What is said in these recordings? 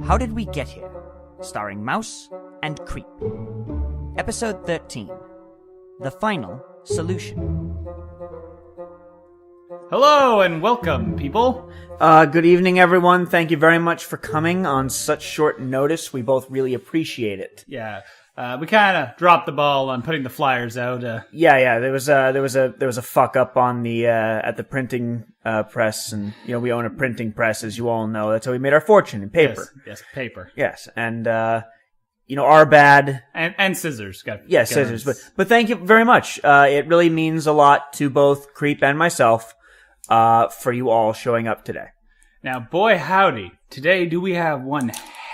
How Did We Get Here? Starring Mouse and Creep. Episode 13. The Final Solution. Hello and welcome, people. Good evening, everyone. Thank you very much for coming on such short notice. We both really appreciate it. Yeah, we kind of dropped the ball on putting the flyers out. Yeah. There was a fuck up on the at the printing press, and we own a printing press, as you all know. That's how we made our fortune in paper. Yes, paper. Yes, and our bad and scissors. Scissors. But thank you very much. It really means a lot to both Creep and myself for you all showing up today. Now, boy howdy, today do we have one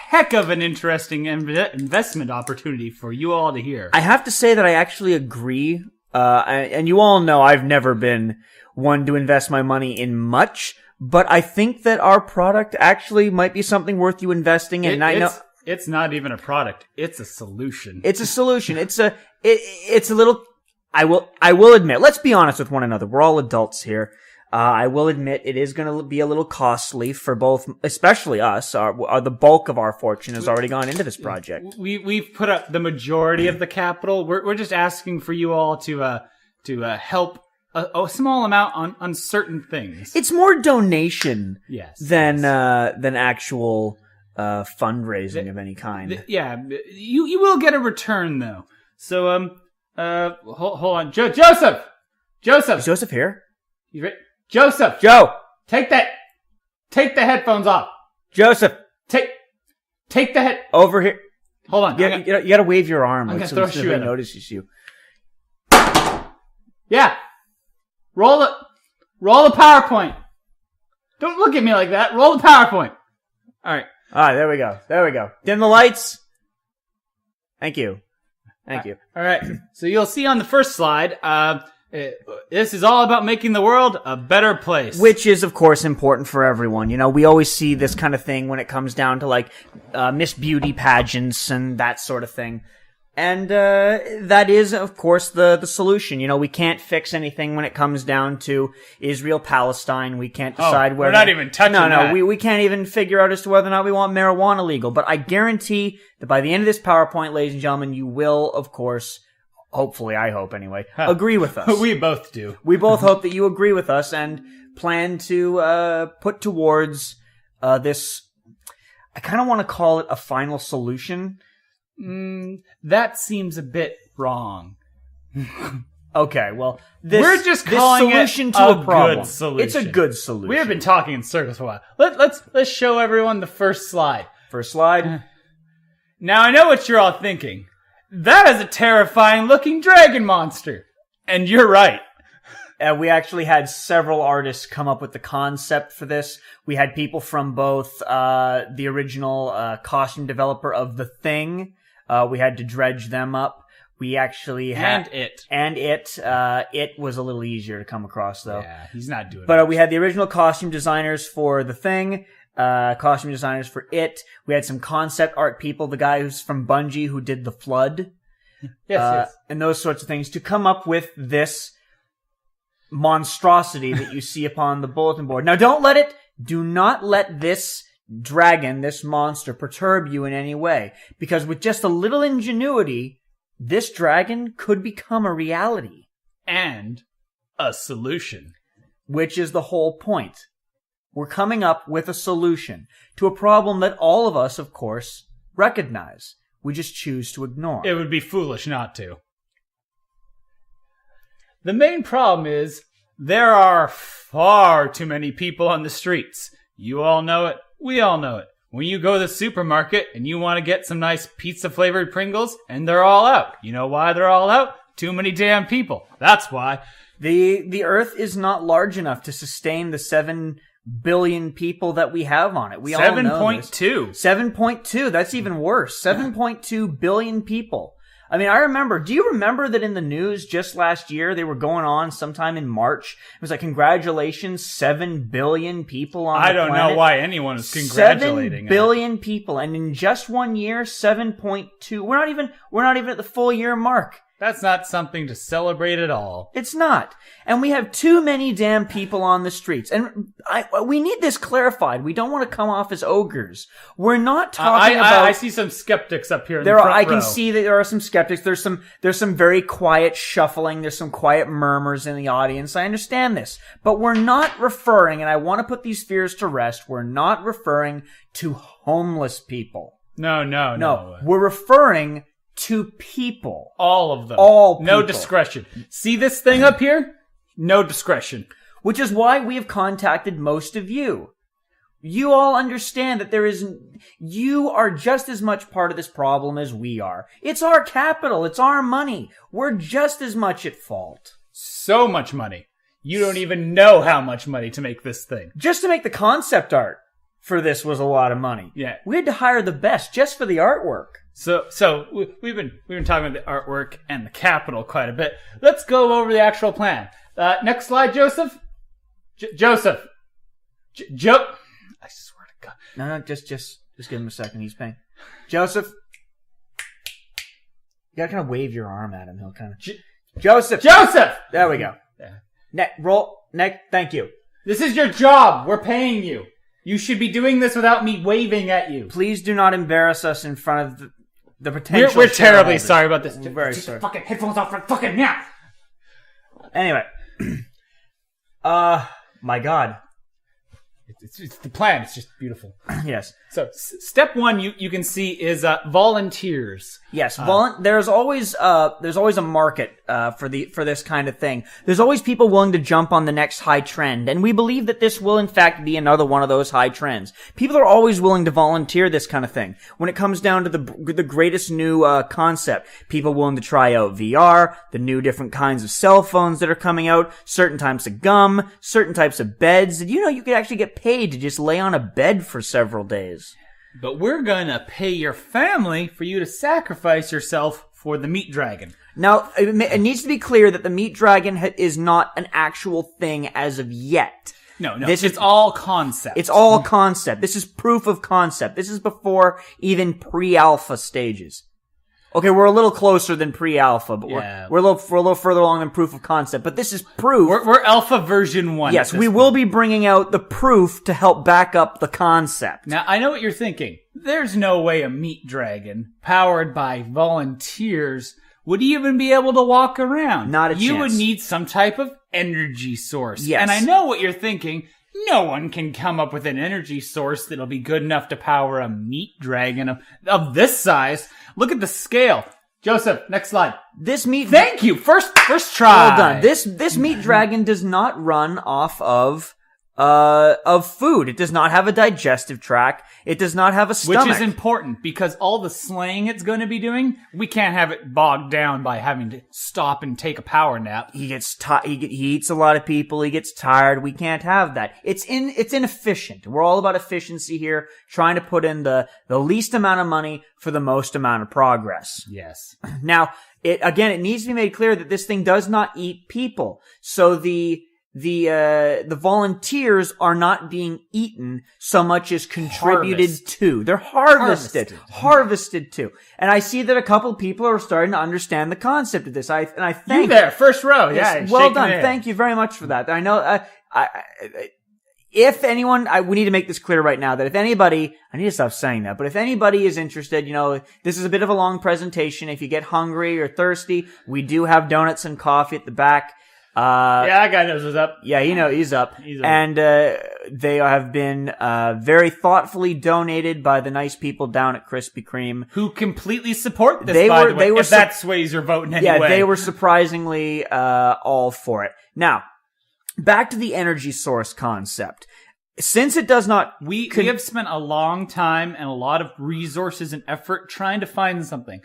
heck of an interesting investment opportunity for you all to hear. I have to say that I actually agree, and you all know I've never been one to invest my money in much, but I think that our product actually might be something worth you investing in. It's not even a product; it's a solution. It's a solution. It's a little. I will admit. Let's be honest with one another. We're all adults here. I will admit it is going to be a little costly for both, especially us. The bulk of our fortune has already gone into this project. We've put up the majority of the capital. We're just asking for you all to help a small amount on certain things. It's more donation, than actual fundraising of any kind. You will get a return though. So hold on, Joseph. Is Joseph here? You ready? Joseph! Joe! Take the headphones off. Joseph! Take the head... Over here. Hold on. You gotta wave your arm. I'm gonna throw a shoe at him. Notices you. Yeah. Roll the PowerPoint. Don't look at me like that. Roll the PowerPoint. Alright. Alright, there we go. Dim the lights. Thank you. Alright. So you'll see on the first slide, this is all about making the world a better place. Which is, of course, important for everyone. We always see this kind of thing when it comes down to, Miss Beauty pageants and that sort of thing. And that is, of course, the solution. We can't fix anything when it comes down to Israel-Palestine. We can't decide whether... We're not even touching that. No, we can't even figure out as to whether or not we want marijuana legal. But I guarantee that by the end of this PowerPoint, ladies and gentlemen, you will, of course... Hopefully, I hope anyway, agree with us. We both do. We both hope that you agree with us and plan to put towards this, I kind of want to call it a final solution. That seems a bit wrong. Okay, well, we're just calling solution it to a problem. Good solution. It's a good solution. We have been talking in circles for a while. Let's show everyone the first slide. First slide. Now, I know what you're all thinking. That is a terrifying looking dragon monster. And you're right. We actually had several artists come up with the concept for this. We had people from both the original costume developer of The Thing. We had to dredge them up. We actually had... And It. It was a little easier to come across, though. Yeah, he's not doing it. But we had the original costume designers for The Thing. Costume designers for It. We had some concept art people, the guy who's from Bungie who did The Flood. Yes. And those sorts of things to come up with this monstrosity that you see upon the bulletin board. Now do not let this dragon, this monster, perturb you in any way. Because with just a little ingenuity, this dragon could become a reality. And a solution. Which is the whole point. We're coming up with a solution to a problem that all of us, of course, recognize. We just choose to ignore. It would be foolish not to. The main problem is there are far too many people on the streets. You all know it. We all know it. When you go to the supermarket and you want to get some nice pizza-flavored Pringles, and they're all out. You know why they're all out? Too many damn people. That's why. The Earth is not large enough to sustain the 7 billion people that we have on it. We all know 7.2. 7.2. That's even worse. 7.2 billion people. I mean, do you remember that in the news just last year, they were going on sometime in March? It was like, congratulations, 7 billion people on the planet. I don't know why anyone is congratulating 7 billion people. And in just 1 year, 7.2. We're not even at the full year mark. That's not something to celebrate at all. It's not. And we have too many damn people on the streets. And we need this clarified. We don't want to come off as ogres. We're not talking about... I see some skeptics up here in There the are, front I can row. see that there are some skeptics. There's some very quiet shuffling. There's some quiet murmurs in the audience. I understand this. But we're not referring, and I want to put these fears to rest, we're not referring to homeless people. No. We're referring to people. All of them. All No people. discretion. See this thing up here? No discretion. Which is why we have contacted most of you. You all understand that you are just as much part of this problem as we are. It's our capital. It's our money. We're just as much at fault. So much money. You don't even know how much money to make this thing. Just to make the concept art for this was a lot of money. Yeah. We had to hire the best just for the artwork. So we've been talking about the artwork and the capital quite a bit. Let's go over the actual plan. Next slide, Joseph. Joseph. I swear to God. No, just give him a second. He's paying. Joseph. You gotta kind of wave your arm at him. He'll kind of... Joseph! There we go. Yeah. Thank you. This is your job. We're paying you. You should be doing this without me waving at you. Please do not embarrass us in front of the potential We're terribly shareholders. sorry about this. We're very Take sorry. the fucking headphones off right fucking now. Anyway. My God. It's the plan. It's just beautiful. Yes. So step one, you can see is volunteers. Yes. There's always a market for this kind of thing. There's always people willing to jump on the next high trend, and we believe that this will in fact be another one of those high trends. People are always willing to volunteer this kind of thing. When it comes down to the greatest new concept, people willing to try out VR, the new different kinds of cell phones that are coming out, certain types of gum, certain types of beds. Did you know you could actually get paid to just lay on a bed for several days? But we're gonna pay your family for you to sacrifice yourself for the meat dragon. Now, it needs to be clear that the meat dragon is not an actual thing as of yet. No, it's all concept. It's all concept. This is proof of concept. This is before even pre-alpha stages. Okay, we're a little closer than pre-alpha, but we're a little further along than proof of concept. But this is proof. We're alpha version 1. Yes, we will be bringing out the proof to help back up the concept. Now, I know what you're thinking. There's no way a meat dragon, powered by volunteers, would even be able to walk around. Not a chance. You would need some type of energy source. Yes. And I know what you're thinking. No one can come up with an energy source that'll be good enough to power a meat dragon of this size. Look at the scale. Joseph, next slide. Thank you. First try. Well done. This meat dragon does not run off of food. It does not have a digestive tract. It does not have a stomach. Which is important because all the slaying it's going to be doing, we can't have it bogged down by having to stop and take a power nap. He eats a lot of people. He gets tired. We can't have that. It's inefficient. We're all about efficiency here, trying to put in the least amount of money for the most amount of progress. Yes. Now, it needs to be made clear that this thing does not eat people. So the volunteers are not being eaten so much as contributed to. They're harvested to. And I see that a couple of people are starting to understand the concept of this. I thank you there, first row. Yes, Yeah, well done. Thank you very much for that. I know. If anyone, we need to make this clear right now that if anybody, I need to stop saying that, but if anybody is interested, this is a bit of a long presentation. If you get hungry or thirsty, we do have donuts and coffee at the back. That guy knows what's up. Yeah, he's up. And they have been very thoughtfully donated by the nice people down at Krispy Kreme, who completely support this. If that sways your vote in any way. Yeah, they were surprisingly all for it. Now, back to the energy source concept. Since it does not, we have spent a long time and a lot of resources and effort trying to find something.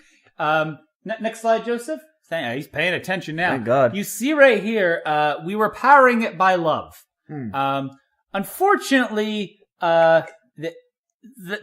Next slide, Joseph. He's paying attention now. Thank God. You see right here, we were powering it by love. Unfortunately, the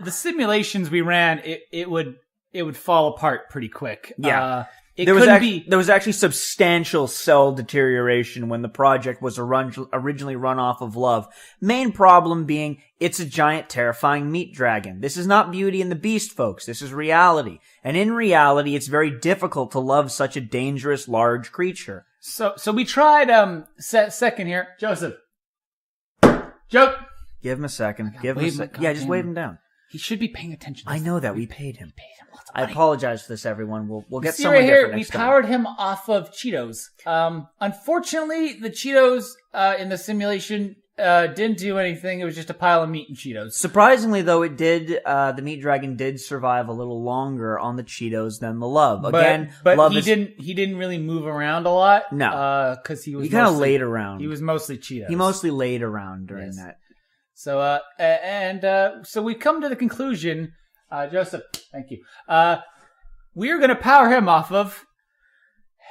simulations we ran, it would fall apart pretty quick. Yeah. It couldn't be. There was actually substantial cell deterioration when the project was originally run off of love. Main problem being, it's a giant, terrifying meat dragon. This is not Beauty and the Beast, folks. This is reality. And in reality, it's very difficult to love such a dangerous, large creature. So we tried, second here. Joseph. Joke. Give him a second. Give him a wave second. him- Yeah, just goddamn. wave him down. He should be paying attention. I know that. We paid him. Lots of I money. apologize for this, everyone. We'll get See someone right here, different we next time. powered him off of Cheetos. Unfortunately, the Cheetos in the simulation didn't do anything. It was just a pile of meat and Cheetos. Surprisingly, though, it did. The meat dragon did survive a little longer on the Cheetos than the love. Again, but love he is, didn't really move around a lot. No. because he was He kind of mostly- laid around. He was mostly Cheetos. He mostly laid around during Yes. that. So so we come to the conclusion, Joseph. Thank you. We're gonna power him off of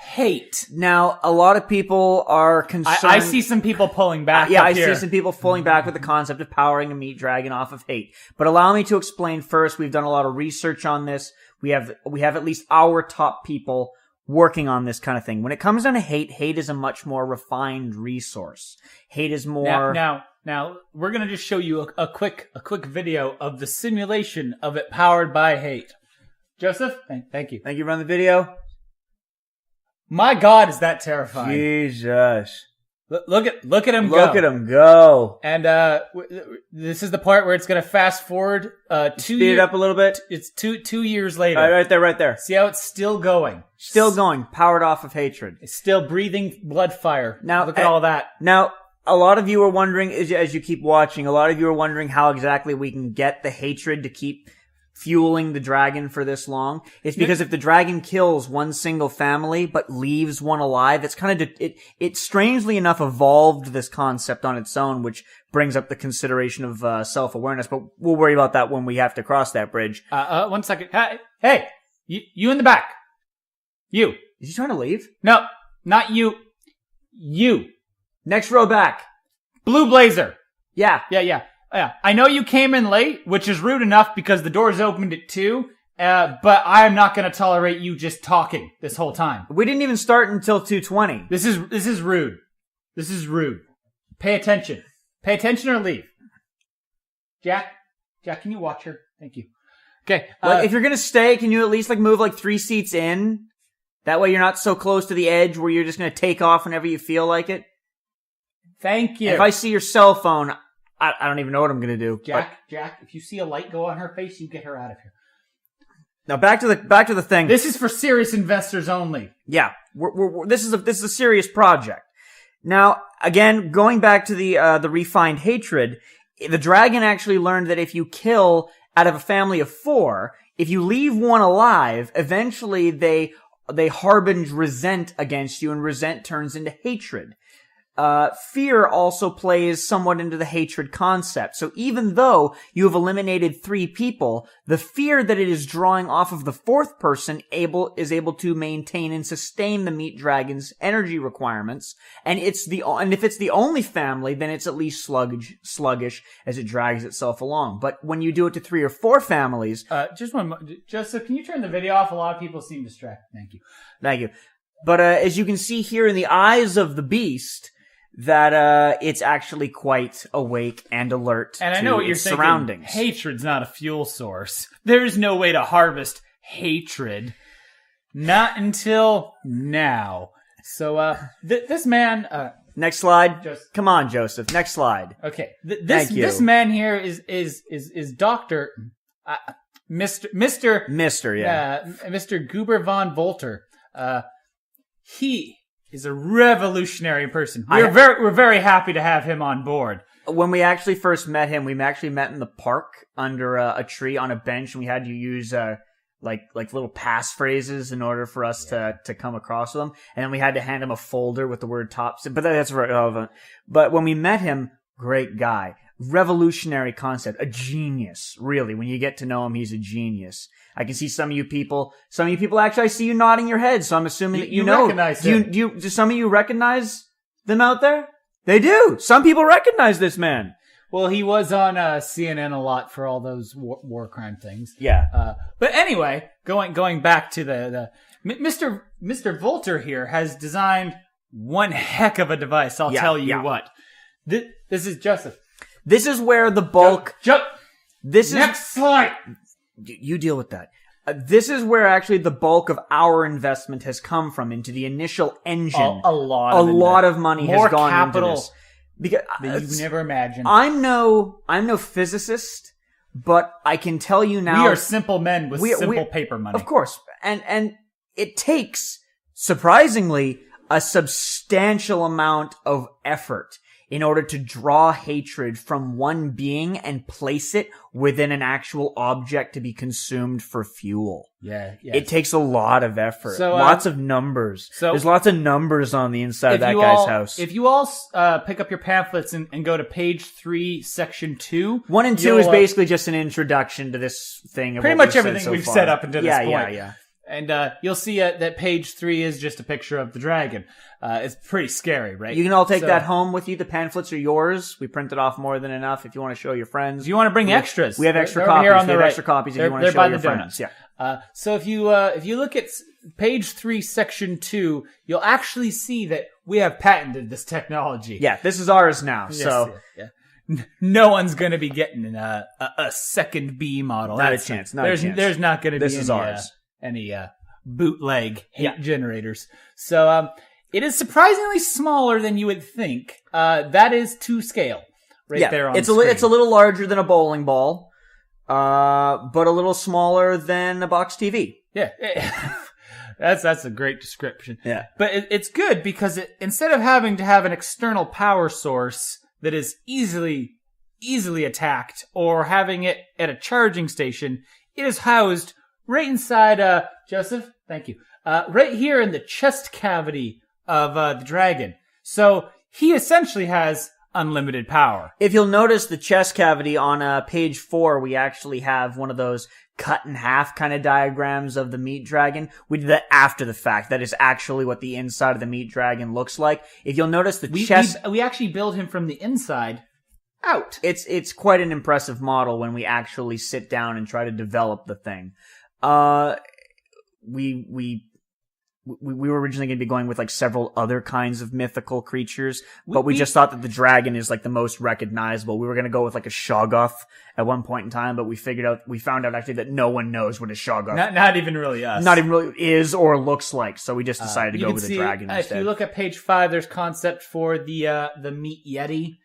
hate. Now, a lot of people are concerned. I see some people pulling back. Yeah, up I here. see some people pulling back with the concept of powering a meat dragon off of hate. But allow me to explain first. We've done a lot of research on this. We have at least our top people working on this kind of thing. When it comes down to hate is a much more refined resource. Hate is more. Now we're gonna just show you a quick video of the simulation of it powered by hate. Joseph, thank you. Thank you. Run the video. My God, is that terrifying? Jesus. Look at him go. Look at him go. And this is the part where it's gonna fast forward. Speed it up a little bit. It's 2 years later. Right there. See how it's still going. Still going. Powered off of hatred. It's still breathing blood fire. Now, look at all that. Now, a lot of you are wondering, as you keep watching, a lot of you are wondering how exactly we can get the hatred to keep fueling the dragon for this long. It's because if the dragon kills one single family but leaves one alive, it's kind of it strangely enough evolved this concept on its own, which brings up the consideration of self-awareness. But we'll worry about that when we have to cross that bridge. 1 second. Hey, you in the back. You. Is he trying to leave? No, not you. You. Next row back. Blue blazer. Yeah. Yeah. I know you came in late, which is rude enough because the doors opened at 2. But I am not going to tolerate you just talking this whole time. We didn't even start until 2:20. This is rude. This is rude. Pay attention. Pay attention or leave. Jack, can you watch her? Thank you. Okay. If you're gonna stay, can you at least move 3 seats in? That way you're not so close to the edge where you're just gonna take off whenever you feel like it. Thank you. If I see your cell phone, I don't even know what I'm gonna do. Jack, if you see a light go on her face, you get her out of here. Now back to the thing. This is for serious investors only. Yeah, this is a serious project. Now, again, going back to the refined hatred, the dragon actually learned that if you kill out of a family of 4, if you leave one alive, eventually they harbinge resent against you, and resent turns into hatred. Fear also plays somewhat into the hatred concept. So even though you have eliminated 3 people, the fear that it is drawing off of the 4th person is able to maintain and sustain the meat dragon's energy requirements. And if it's the only family, then it's at least sluggish as it drags itself along. But when you do it to 3 or 4 families, Joseph, can you turn the video off? A lot of people seem distracted. Thank you. But as you can see here in the eyes of the beast, that it's actually quite awake and alert And to I know what you're its thinking. surroundings. Hatred's not a fuel source. There's no way to harvest hatred. Not until now. So, this man, Next slide. Joseph. Come on, Joseph. Next slide. okay, Thank you. this man here is Doctor, Mr. Mister, yeah. Mr. Guber von Volter. He is a revolutionary person. We're very happy to have him on board. When we actually first met him, we actually met in the park under a tree on a bench, and we had to use like little passphrases in order for us to come across with him. And then we had to hand him a folder with the word tops. But that's relevant. But when we met him, great guy. Revolutionary concept. A genius, really. When you get to know him, he's a genius. I can see some of you people actually, I see you nodding your head, so I'm assuming that you know. Recognize him. Do some of you recognize them out there? They do. Some people recognize this man. Well, he was on CNN a lot for all those war crime things. Yeah. But anyway, going back to the Mr. Volter here has designed one heck of a device. I'll tell you what. This is Joseph. This is where the bulk. Next slide. You deal with that. This is where actually the bulk of our investment has come from into the initial engine. A lot of money More has gone capital into this. Because that you've never imagined. I'm no physicist, but I can tell you now. We are simple men with simple paper money. Of course. And it takes, surprisingly, a substantial amount of effort in order to draw hatred from one being and place it within an actual object to be consumed for fuel. Yeah. It takes a lot of effort. So, lots of numbers. There's lots of numbers on the inside of that guy's house. If you all pick up your pamphlets and go to page 3, section 2. 1 and 2 is basically just an introduction to this thing. Of pretty much everything we've set up until this point. Yeah. And you'll see that page 3 is just a picture of the dragon. It's pretty scary, right? You can all take that home with you. The pamphlets are yours. We printed off more than enough if you want to show your friends. If you want to bring extras. We have extra They're copies. here on we have the extra copies if you want to show your friends. Yeah. So if you look at page 3, section 2, you'll actually see that we have patented this technology. Yeah, this is ours now. Yes, so no one's going to be getting a second B model. Not a chance. There's not going to be this is ours. Any bootleg hate generators. So it is surprisingly smaller than you would think. That is to scale there on the screen. It's a little larger than a bowling ball, but a little smaller than a box TV. Yeah. That's a great description. Yeah. But it's good because instead of having to have an external power source that is easily attacked or having it at a charging station, it is housed right inside, Joseph, thank you, right here in the chest cavity of the dragon. So he essentially has unlimited power. If you'll notice the chest cavity on page 4, we actually have one of those cut in half kind of diagrams of the meat dragon. We did that after the fact. That is actually what the inside of the meat dragon looks like. If you'll notice the chest... We actually build him from the inside out. It's quite an impressive model when we actually sit down and try to develop the thing. We were originally going to be going with like several other kinds of mythical creatures, but we just thought that the dragon is like the most recognizable. We were going to go with like a Shoggoth at one point in time, but we found out actually that no one knows what a Shoggoth not even really us. Not even really is or looks like. So we just decided to go with a dragon instead. If you look at page 5, there's concept for the meat yeti.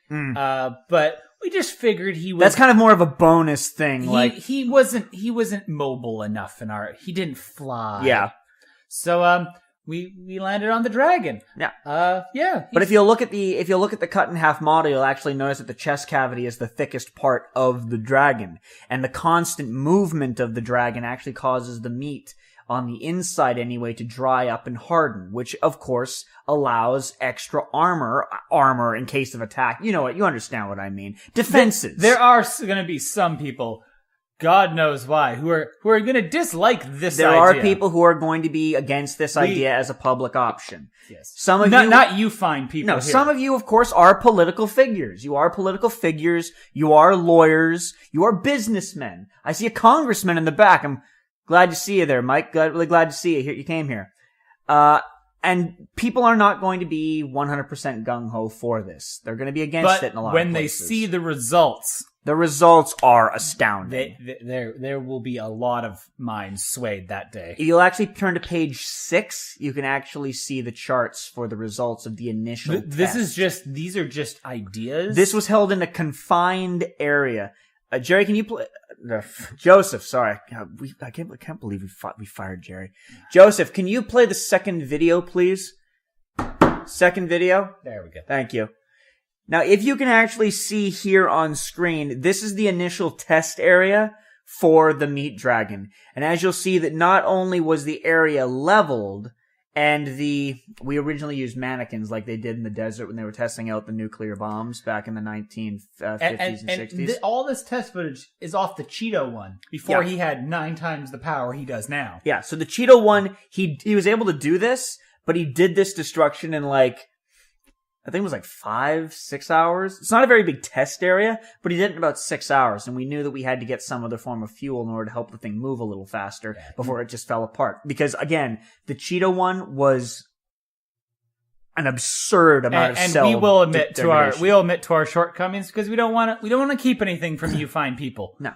But we just figured he was... That's kind of more of a bonus thing. He wasn't mobile enough he didn't fly. Yeah. So we landed on the dragon. Yeah. Yeah. But if you look at the cut in half model, you'll actually notice that the chest cavity is the thickest part of the dragon, and the constant movement of the dragon actually causes the meat on the inside anyway to dry up and harden, which of course allows extra armor in case of attack. You know what? You understand what I mean. Defenses. There are going to be some people, God knows why, who are going to dislike this idea. There are people who are going to be against this idea as a public option. Yes. Some of not you fine people. No, here. Some of you, of course, are political figures. You are political figures. You are lawyers. You are businessmen. I see a congressman in the back. I'm glad to see you there, Mike. Really glad to see you. You came here. And people are not going to be 100% gung-ho for this. They're going to be against it in a lot of places. When they see the results... The results are astounding. There will be a lot of minds swayed that day. If you'll actually turn to page 6, you can actually see the charts for the results of the initial test. These are just ideas. This was held in a confined area. Jerry, can you play... Joseph, sorry. I can't believe we fired Jerry. Joseph, can you play the second video, please? Second video? There we go. Thank you. Now, if you can actually see here on screen, this is the initial test area for the meat dragon. And as you'll see that not only was the area leveled, and we originally used mannequins like they did in the desert when they were testing out the nuclear bombs back in the 1950s and 60s. All this test footage is off the Cheeto one, before he had 9 times the power he does now. Yeah, so the Cheeto one, he was able to do this, but he did this destruction in like... I think it was like 5-6 hours. It's not a very big test area, but he did it in about 6 hours, and we knew that we had to get some other form of fuel in order to help the thing move a little faster before it just fell apart. Because again, the Cheetah one was an absurd amount of cell we will admit degradation. to our shortcomings because we don't want to keep anything from you fine people. No.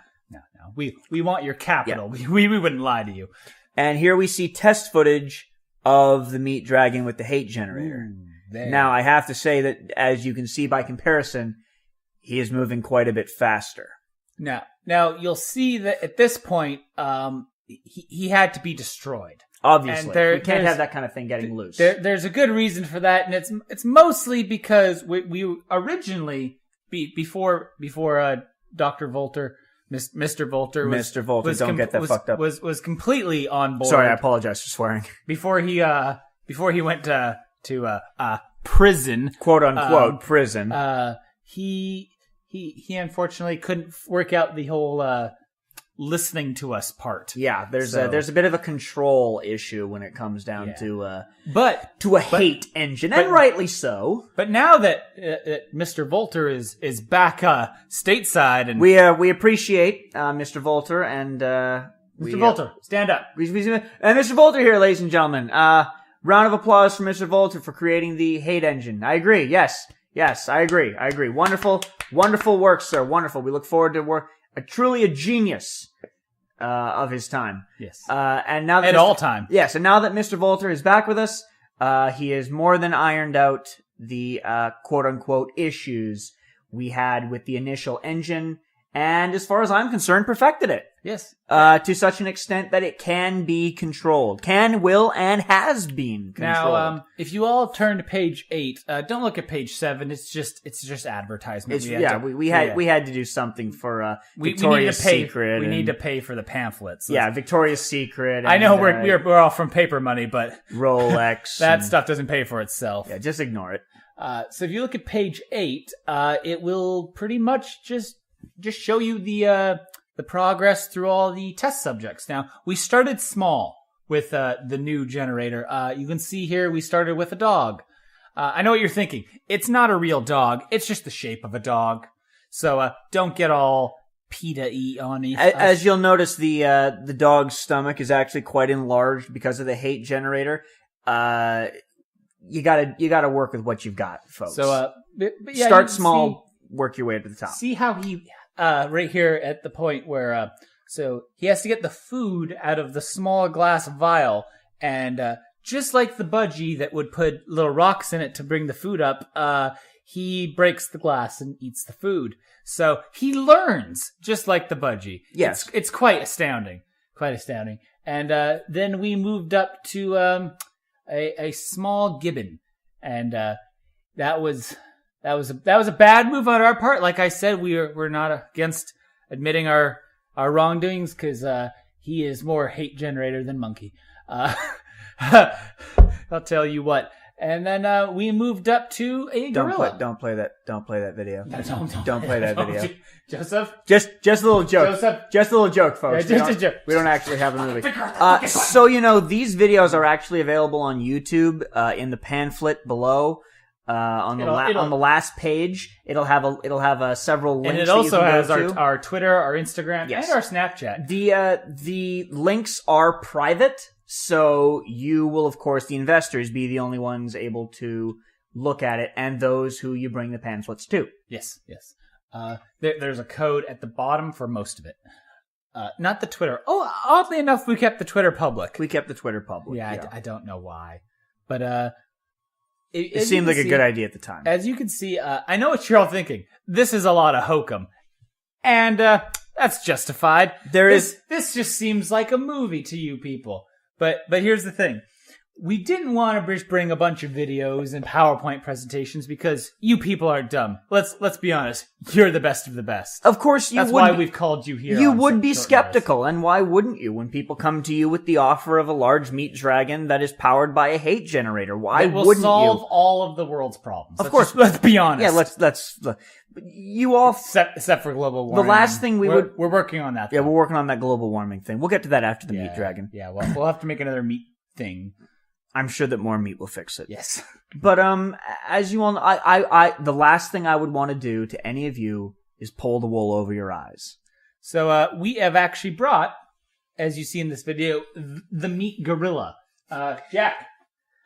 We want your capital. Yeah. We wouldn't lie to you. And here we see test footage of the meat dragon with the hate generator. Now, I have to say that, as you can see by comparison, he is moving quite a bit faster. Now you'll see that at this point, he had to be destroyed. Obviously, we can't have that kind of thing getting loose. There's a good reason for that, and it's mostly because we originally before Dr. Volter, Mr. Volter, Mr. Volter, don't get that fucked up. Was completely on board. Sorry, I apologize for swearing. Before he went to prison, quote unquote prison. He unfortunately couldn't work out the whole listening to us part. Yeah, there's a bit of a control issue when it comes down to a hate engine, and rightly so. But now that Mr. Volter is back stateside, and we appreciate Mr. Volter and Mr. Volter, stand up. And Mr. Volter here, ladies and gentlemen. Round of applause for Mr. Volter for creating the hate engine. I agree. Yes, I agree. Wonderful work, sir. Wonderful. We look forward to work. Truly a genius of his time. Yes. And now that all time. Yes, and now that Mr. Volter is back with us, he has more than ironed out the quote-unquote issues we had with the initial engine, and as far as I'm concerned, perfected it. Yes. To such an extent that it can be controlled. Can, will, and has been controlled. Now, if you all turn to page 8, don't look at page 7. It's just advertisement. We had to do something for Victoria's Secret. We need to pay for the pamphlets. Victoria's Secret. I know we're all from paper money, but Rolex. that stuff doesn't pay for itself. Yeah, just ignore it. So if you look at page 8, it will pretty much just show you the progress through all the test subjects. Now, we started small with the new generator. You can see here we started with a dog. I know what you're thinking. It's not a real dog. It's just the shape of a dog. So don't get all PETA-y on me. As you'll notice, the dog's stomach is actually quite enlarged because of the hate generator. You gotta work with what you've got, folks. So start small, work your way to the top. See how he right here at the point where so he has to get the food out of the small glass vial, and just like the budgie that would put little rocks in it to bring the food up, he breaks the glass and eats the food. So he learns just like the budgie. Yes, it's quite astounding, And then we moved up to a small gibbon, and that was a bad move on our part. Like I said, we're not against admitting our wrongdoings, because he is more hate generator than monkey. I'll tell you what. And then we moved up to a gorilla. Don't play that video. Don't play that video. Joseph? Just a little joke. Joseph? Just a little joke, folks. Yeah, just a joke. We don't actually have a movie. So these videos are actually available on YouTube in the pamphlet below. On the last page, it'll have several links. And it also has our our Twitter, our Instagram, and our Snapchat. The links are private, so you will, of course, the investors, be the only ones able to look at it, and those who you bring the pamphlets to. Yes. There's a code at the bottom for most of it. Not the Twitter. Oh, oddly enough, we kept the Twitter public. Yeah. I don't know why, but it seemed like a good idea at the time. As you can see, I know what you're all thinking. This is a lot of hokum, and that's justified. This just seems like a movie to you people. But here's the thing. We didn't want to just bring a bunch of videos and PowerPoint presentations because you people are dumb. Let's be honest. You're the best of the best. Of course you would. That's why we've called you here. You would be skeptical, and why wouldn't you when people come to you with the offer of a large meat dragon that is powered by a hate generator? Why wouldn't you? It will solve all of the world's problems. Of course. Let's be honest. Yeah, let's you all except for global warming. The last thing we're working on that. Yeah, we're working on that global warming thing. We'll get to that after the meat dragon. Yeah, well, we'll have to make another meat thing. I'm sure that more meat will fix it. Yes. But as you all know, I the last thing I would want to do to any of you is pull the wool over your eyes. So we have actually brought, as you see in this video, the meat gorilla. Jack,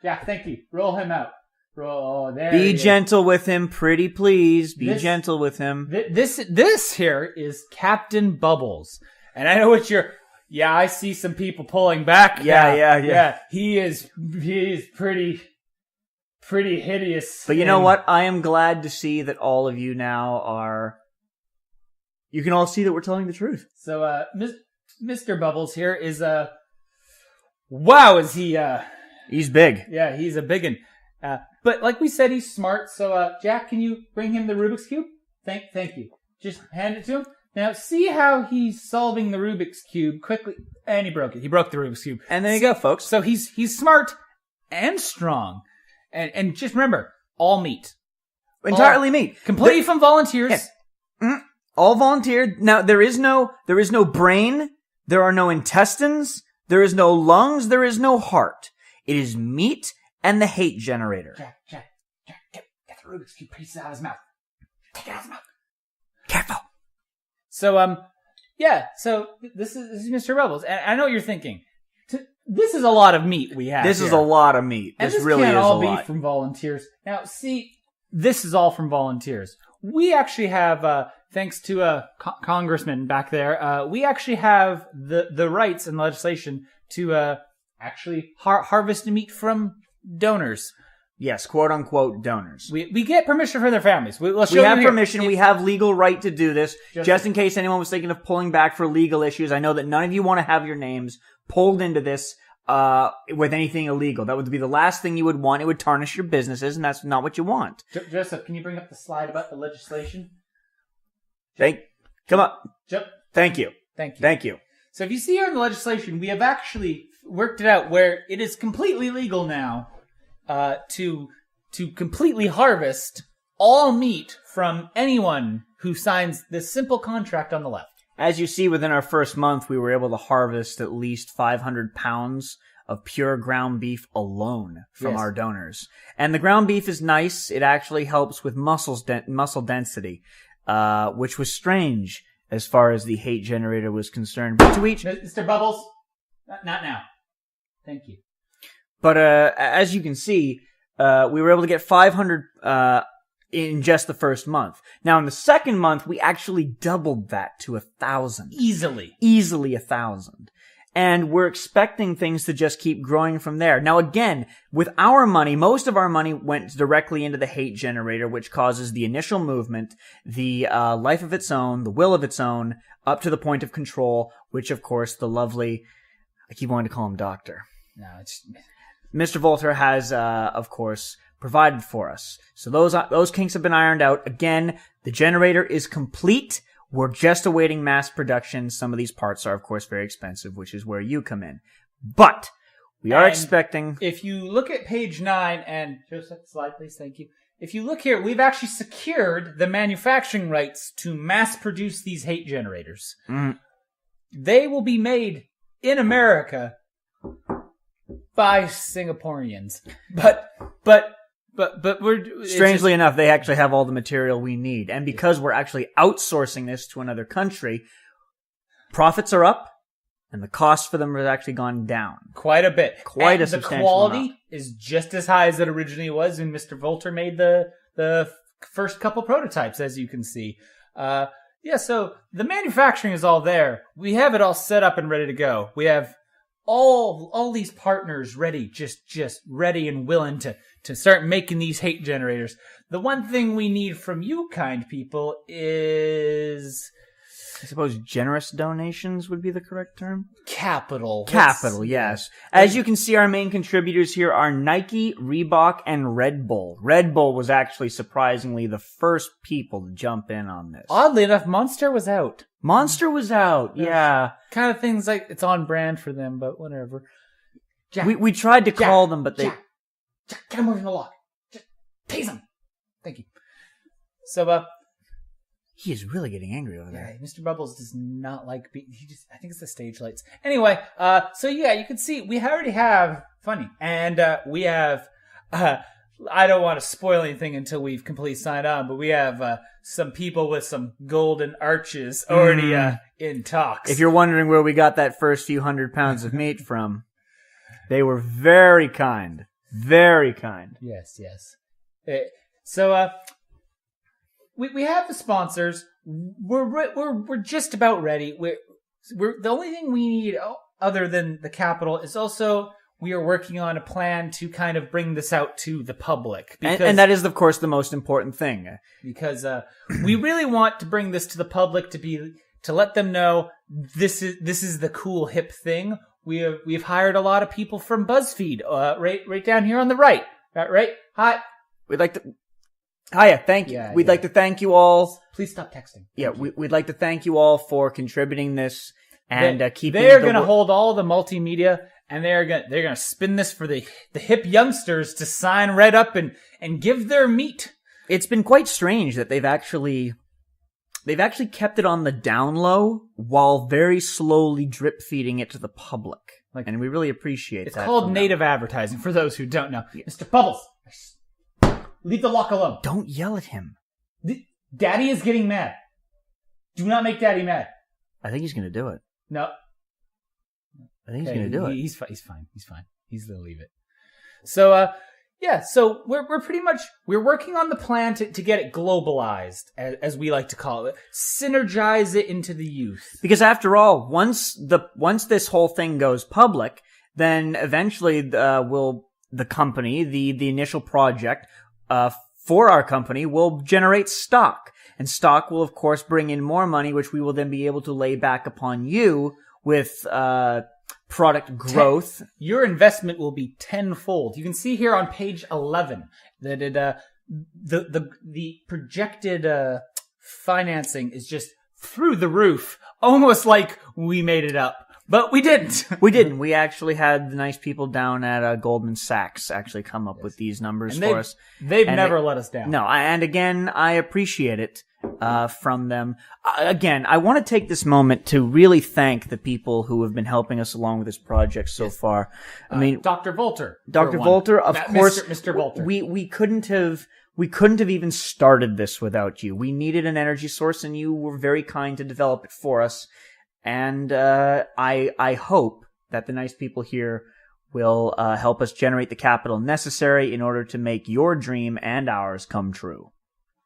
thank you. Roll him out. Roll. There. Be gentle with him, pretty please. Be gentle with him. This here is Captain Bubbles, and I know what you're. Yeah, I see some people pulling back. Yeah. He is pretty hideous. But you know what? I am glad to see that all of you now are. You can all see that we're telling the truth. So, Mr. Bubbles here is wow, is he? He's big. Yeah, he's a biggin. But like we said, he's smart. So, Jack, can you bring him the Rubik's Cube? Thank you. Just hand it to him. Now, see how he's solving the Rubik's Cube quickly. And he broke it. He broke the Rubik's Cube. And there you go, folks. So he's smart and strong. And just remember, all meat. Entirely meat. Completely from volunteers. Yeah. All volunteered. Now, there is no brain. There are no intestines. There is no lungs. There is no heart. It is meat and the hate generator. Jack, get the Rubik's Cube pieces out of his mouth. Take it out of his mouth. Careful. So, so this is Mr. Bubbles. And I know what you're thinking. This is a lot of meat we have. This is a lot of meat. And this really can't is all a be lot. from volunteers. Now, see, this is all from volunteers. We actually have, thanks to a congressman back there, we actually have the rights and legislation to actually harvest the meat from donors. Yes, quote unquote donors. We get permission from their families. We have permission. We have legal right to do this. Just in case anyone was thinking of pulling back for legal issues, I know that none of you want to have your names pulled into this with anything illegal. That would be the last thing you would want. It would tarnish your businesses, and that's not what you want. Joseph, can you bring up the slide about the legislation? Come up. Thank you. So if you see here in the legislation, we have actually worked it out where it is completely legal now to completely harvest all meat from anyone who signs this simple contract on the left. As you see, within our first month, we were able to harvest at least 500 pounds of pure ground beef alone from our donors. And the ground beef is nice. It actually helps with muscle density, which was strange as far as the hate generator was concerned. But to each... Mr. Bubbles, not now. Thank you. But as you can see, we were able to get 500 in just the first month. Now, in the second month, we actually doubled that to 1,000. Easily 1,000. And we're expecting things to just keep growing from there. Now, again, with our money, most of our money went directly into the hate generator, which causes the initial movement, the life of its own, the will of its own, up to the point of control, which, of course, the lovely... I keep wanting to call him Doctor. No, it's... Mr. Volter has, of course, provided for us. So those kinks have been ironed out. Again, the generator is complete. We're just awaiting mass production. Some of these parts are, of course, very expensive, which is where you come in. But we are expecting... If you look at page 9, and Joseph, slide please, thank you. If you look here, we've actually secured the manufacturing rights to mass produce these hate generators. Mm. They will be made in America by Singaporeans. But we're... Strangely enough, they actually have all the material we need. And because we're actually outsourcing this to another country, profits are up, and the cost for them has actually gone down. Quite a bit. Quite and a substantial the quality amount. is just as high as it originally was when Mr. Volter made the first couple prototypes, as you can see. So the manufacturing is all there. We have it all set up and ready to go. We have all these partners ready, just ready and willing to start making these hate generators. The one thing we need from you kind people is... I suppose generous donations would be the correct term? Capital. Capital, yes. As you can see, our main contributors here are Nike, Reebok, and Red Bull. Red Bull was actually surprisingly the first people to jump in on this. Oddly enough, Monster was out. Monster was out, yeah. Kind of things like it's on brand for them, but whatever. Jack, we tried to call them, but they... Jack, get him over the lock. Just tease him. Thank you. So, He is really getting angry over there. Yeah, Mr. Bubbles does not like I think it's the stage lights. Anyway, so yeah, you can see we already have funny, and we have. I don't want to spoil anything until we've completely signed on, but we have some people with some golden arches already in talks. If you're wondering where we got that first few 100 pounds of meat from, they were very kind. Very kind. Yes. So we have the sponsors. We're just about ready. We're the only thing we need other than the capital is also we are working on a plan to kind of bring this out to the public. And that is, of course, the most important thing. Because we really want to bring this to the public to let them know this is the cool hip thing. We've hired a lot of people from BuzzFeed, right down here on the right. Right? Hi. Hiya, thank you. Yeah, We'd like to thank you all. Please stop texting. We'd like to thank you all for contributing this and keeping. They're going to hold all the multimedia, and they're gonna spin this for the hip youngsters to sign right up and give their meat. It's been quite strange that they've actually kept it on the down low while very slowly drip feeding it to the public. And we really appreciate it's that. It's called native advertising, for those who don't know. Yeah. Mr. Bubbles, leave the lock alone. Don't yell at him. Daddy is getting mad. Do not make Daddy mad. I think he's going to do it. No. I think he's going to do it. He's fine. He's going to leave it. So, so we're pretty much, we're working on the plan to get it globalized, as we like to call it. Synergize it into the youth. Because after all, once this whole thing goes public, then eventually the company, the initial project, for our company will generate stock. And stock will, of course, bring in more money, which we will then be able to lay back upon you with, product growth. Your investment will be tenfold. You can see here on page 11 that the projected financing is just through the roof, almost like we made it up. But we didn't. We didn't. We actually had the nice people down at Goldman Sachs actually come up with these numbers for us. They've never let us down. No, and again, I appreciate it from them. Again, I want to take this moment to really thank the people who have been helping us along with this project so far. I mean, Dr. Volter. Dr. Volter, of course. Mr. Volter. We couldn't have even started this without you. We needed an energy source, and you were very kind to develop it for us. And I hope that the nice people here will help us generate the capital necessary in order to make your dream and ours come true.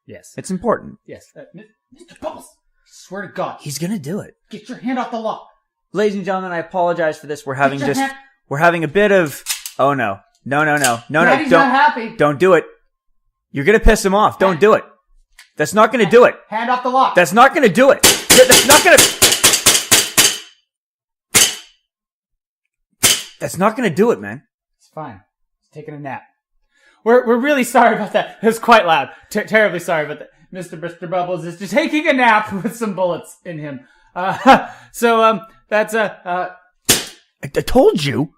Yes. It's important. Yes. Mr. Bubbles, I swear to God. He's gonna do it. Get your hand off the lock. Ladies and gentlemen, I apologize for this. We're having a bit of, oh no. No, Daddy's don't, not happy. Don't do it. You're gonna piss him off. Don't do it. That's not gonna do it. Hand off the lock. That's not gonna do it. That's not gonna do it, man. It's fine. He's taking a nap. We're really sorry about that. It was quite loud. Terribly sorry about that. Mr. Bubbles is just taking a nap with some bullets in him. That's I told you.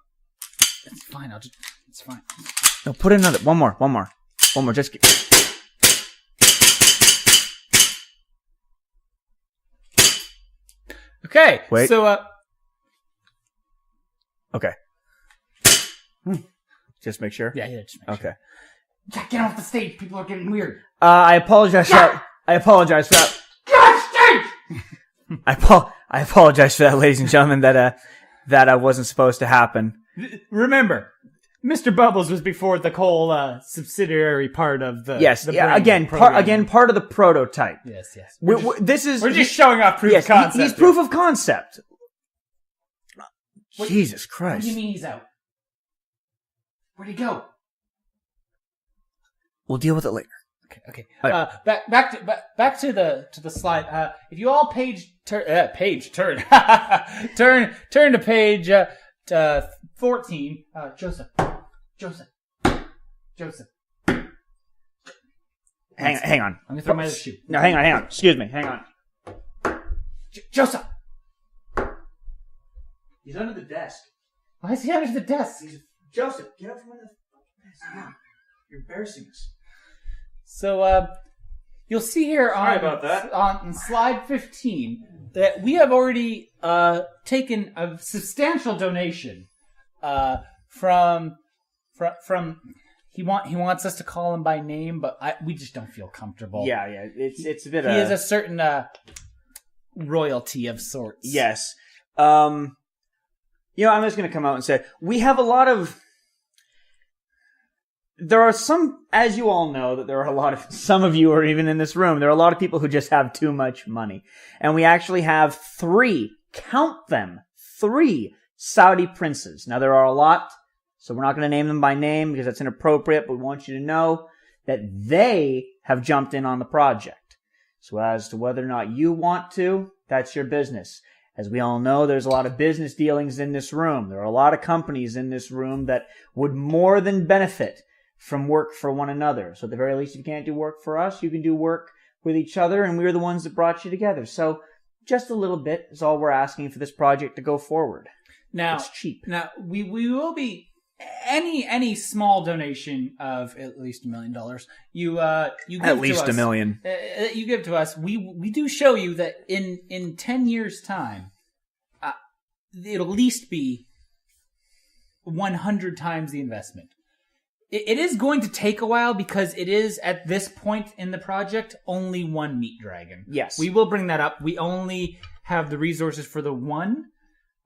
It's fine. It's fine. No, put another. One more. Just. Okay. Wait. So, Okay. Just make sure? Yeah, just make sure. Okay. Jack, get off the stage. People are getting weird. I apologize for that. I apologize for that. Get off stage! I apologize for that, ladies and gentlemen, that wasn't supposed to happen. Remember, Mr. Bubbles was before the whole subsidiary part of the part of the prototype. Yes. We're just showing off proof of concept. He's proof of concept. Jesus Christ. What do you mean he's out? Where'd he go? We'll deal with it later. Okay. Right. Back to the slide. If you all turn to page 14. Joseph. Hang on. I'm gonna throw my other shoe. No, hang on. Excuse me. Hang on. Joseph. He's under the desk. Why is he under the desk? Joseph, get up from under the desk. You're embarrassing us. So, You'll see here Sorry about that. on slide 15 that we have already taken a substantial donation from he wants us to call him by name, but we just don't feel comfortable. Yeah, it's a bit. He has a certain royalty of sorts. Yes. I'm just going to come out and say we have a lot of. There are some, as you all know, that there are a lot of, some of you are even in this room, there are a lot of people who just have too much money. And we actually have 3, count them, 3 Saudi princes. Now there are a lot, so we're not going to name them by name because that's inappropriate, but we want you to know that they have jumped in on the project. So as to whether or not you want to, that's your business. As we all know, there's a lot of business dealings in this room. There are a lot of companies in this room that would more than benefit from work for one another. So at the very least, if you can't do work for us, you can do work with each other, and we're the ones that brought you together. So just a little bit is all we're asking for this project to go forward. Now, it's cheap. Now, we will be any small donation of at least $1 million. You give at least to us, $1 million. You give to us. We do show you that in 10 years' time, it'll at least be 100 times the investment. It is going to take a while because it is, at this point in the project, only 1 meat dragon. Yes. We will bring that up. We only have the resources for the 1.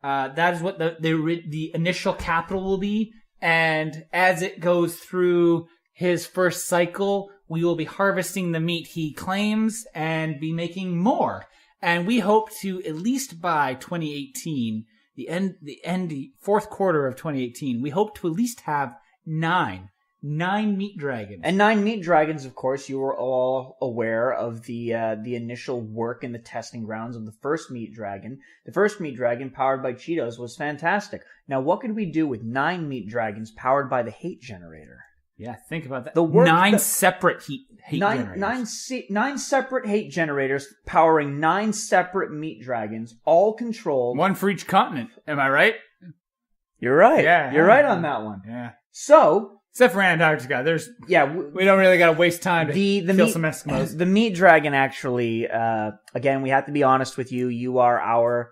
That is what the initial capital will be. And as it goes through his first cycle, we will be harvesting the meat he claims and be making more. And we hope to, at least by 2018, the fourth quarter of 2018, we hope to at least have 9 meat dragons. And 9 meat dragons, of course, you were all aware of the initial work in the testing grounds of the first meat dragon. The first meat dragon, powered by Cheetos, was fantastic. Now, what could we do with 9 meat dragons powered by the hate generator? Yeah, think about that. The work 9 separate hate generators. 9 separate hate generators powering 9 separate meat dragons, all controlled. 1 for each continent. Am I right? You're right. Yeah. You're right on that one. Yeah. So, except for Antarctica, we don't really got to waste time to kill some Eskimos. The meat dragon actually, again, we have to be honest with you. You are our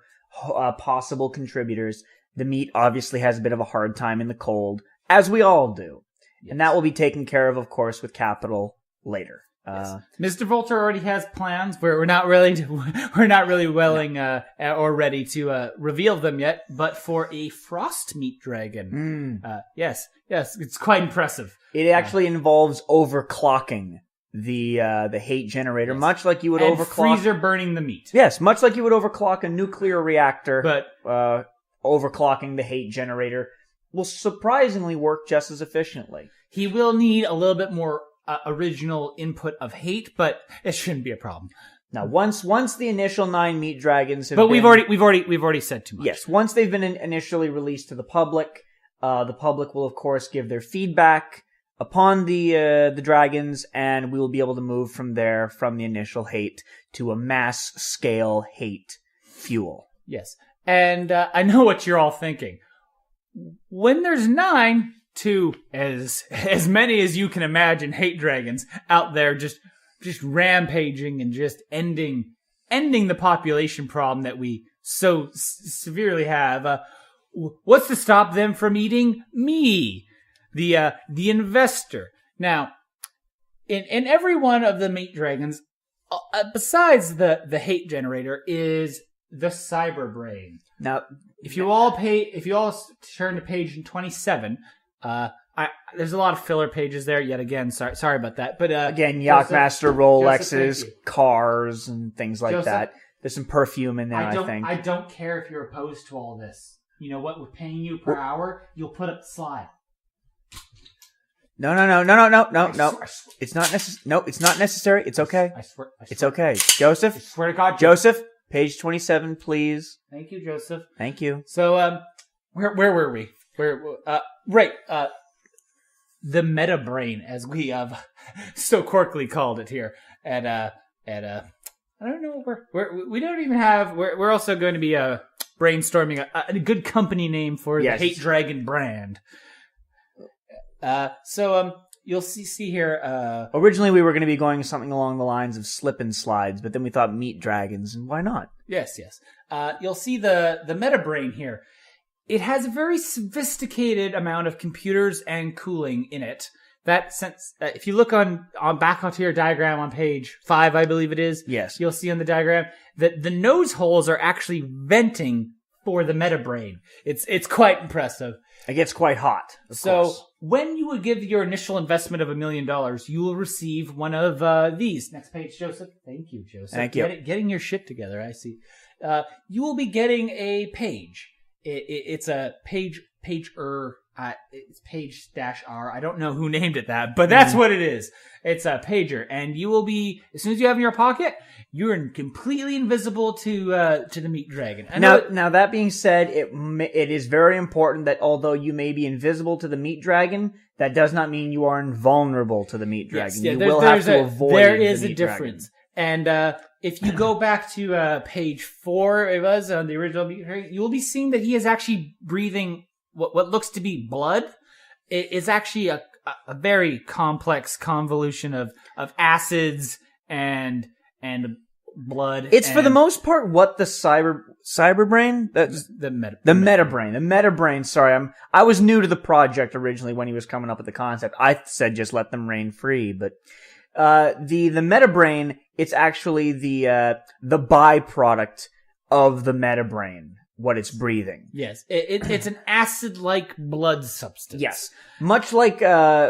possible contributors. The meat obviously has a bit of a hard time in the cold, as we all do. Yes. And that will be taken care of course, with capital later. Yes. Mr. Volter already has plans. We're not really willing or ready to reveal them yet. But for a frost meat dragon, yes, it's quite impressive. It actually involves overclocking the hate generator, much like you would overclock freezer burning the meat. Yes, much like you would overclock a nuclear reactor. But overclocking the hate generator will surprisingly work just as efficiently. He will need a little bit more original input of hate, but it shouldn't be a problem. Now, once the initial 9 meat dragons have we've already said too much. Yes, once they've been initially released to the public will of course give their feedback upon the dragons, and we will be able to move from there, from the initial hate to a mass scale hate fuel. Yes, and I know what you're all thinking. When there's 9 to as many as you can imagine hate dragons out there just rampaging and just ending the population problem that we so severely have, what's to stop them from eating me, the investor? Now, in every one of the meat dragons, besides the hate generator, is the cyber brain. Now, if you all turn to page 27, there's a lot of filler pages there. Yet again, sorry about that. But again, Yachtmaster Rolexes, cars, and things like that. There's some perfume in there. I think. I don't care if you're opposed to all this. You know what? We're paying you per hour. You'll put up the slide. No. It's not necessary. No, it's not necessary. It's okay. I swear. It's okay. Joseph. I swear to God. Joseph, page 27, please. Thank you, Joseph. Thank you. So, where were we? Right. The meta brain, as we have so quirkily called it here at I don't know we don't even have. We're also going to be brainstorming a good company name for the Hate Dragon brand. So you'll see here. Originally, we were going to be going something along the lines of slip and slides, but then we thought meat dragons, and why not? Yes. You'll see the MetaBrain here. It has a very sophisticated amount of computers and cooling in it. That sense, if you look on back onto your diagram on page 5, I believe it is. Yes. You'll see on the diagram that the nose holes are actually venting for the MetaBrain. It's quite impressive. It gets quite hot. Of course. When you would give your initial investment of $1 million, you will receive one of these. Next page, Joseph. Thank you, Joseph. Thank you. Getting your shit together, I see. You will be getting a page. It's a pager. It's page-R. I don't know who named it that, but that's what it is. It's a pager, and you will be, as soon as you have it in your pocket, you're completely invisible to the meat dragon. Now that being said, it is very important that although you may be invisible to the meat dragon, that does not mean you are invulnerable to the meat dragon. Yes, you will have to avoid. There is the a difference, and if you go back to page 4, it was on the original meat dragon, you will be seeing that he is actually breathing what looks to be blood. It is actually a very complex convolution of acids and blood. It's for the most part what the cyberbrain, the MetaBrain. Sorry, I was new to the project originally when he was coming up with the concept. I said just let them reign free, but the MetaBrain, it's actually the byproduct of the MetaBrain. What it's breathing. Yes, it's an acid-like blood substance. Yes, much like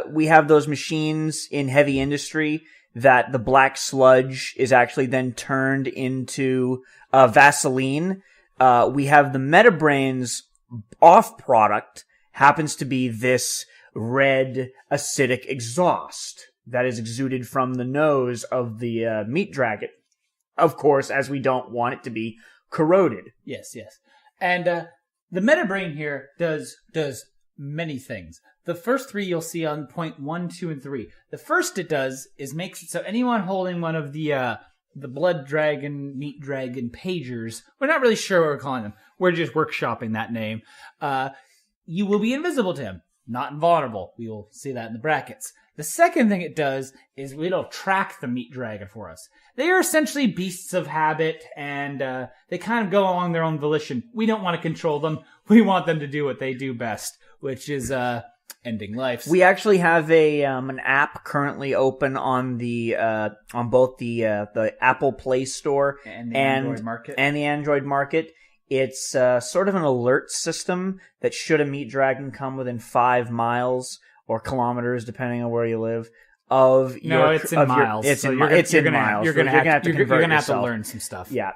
we have those machines in heavy industry that the black sludge is actually then turned into Vaseline. We have the MetaBrain's off product happens to be this red acidic exhaust that is exuded from the nose of the meat dragon. Of course, as we don't want it to be corroded. Yes. And the MetaBrain here does many things. The first 3 you'll see on point 1, 2, and 3. The first it does is makes it so anyone holding one of the blood dragon, meat dragon pagers, we're not really sure what we're calling them. We're just workshopping that name. You will be invisible to him, not invulnerable. We will see that in the brackets. The second thing it does is it'll track the meat dragon for us. They are essentially beasts of habit, and they kind of go along their own volition. We don't want to control them. We want them to do what they do best, which is ending lives. We actually have an app currently open on the on both the Apple Play Store and the Android market. It's sort of an alert system that should a meat dragon come within 5 miles or kilometers, depending on where you live, it's in miles. It's in miles. You're gonna have to learn some stuff. Yeah.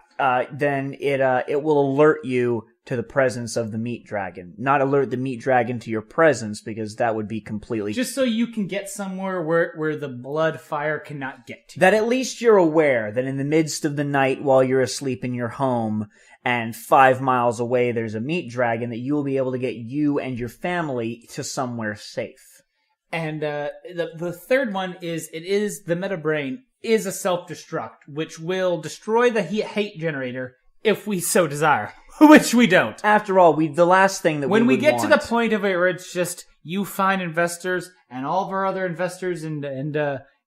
Then it will alert you to the presence of the meat dragon. Not alert the meat dragon to your presence, because that would be completely just so you can get somewhere where the blood fire cannot get to. That at least you're aware that in the midst of the night, while you're asleep in your home, and 5 miles away there's a meat dragon, that you will be able to get you and your family to somewhere safe. And the third one is the MetaBrain is a self-destruct, which will destroy the hate generator if we so desire, which we don't. After all, the last thing that when we get to the point of it where it's just you find investors and all of our other investors and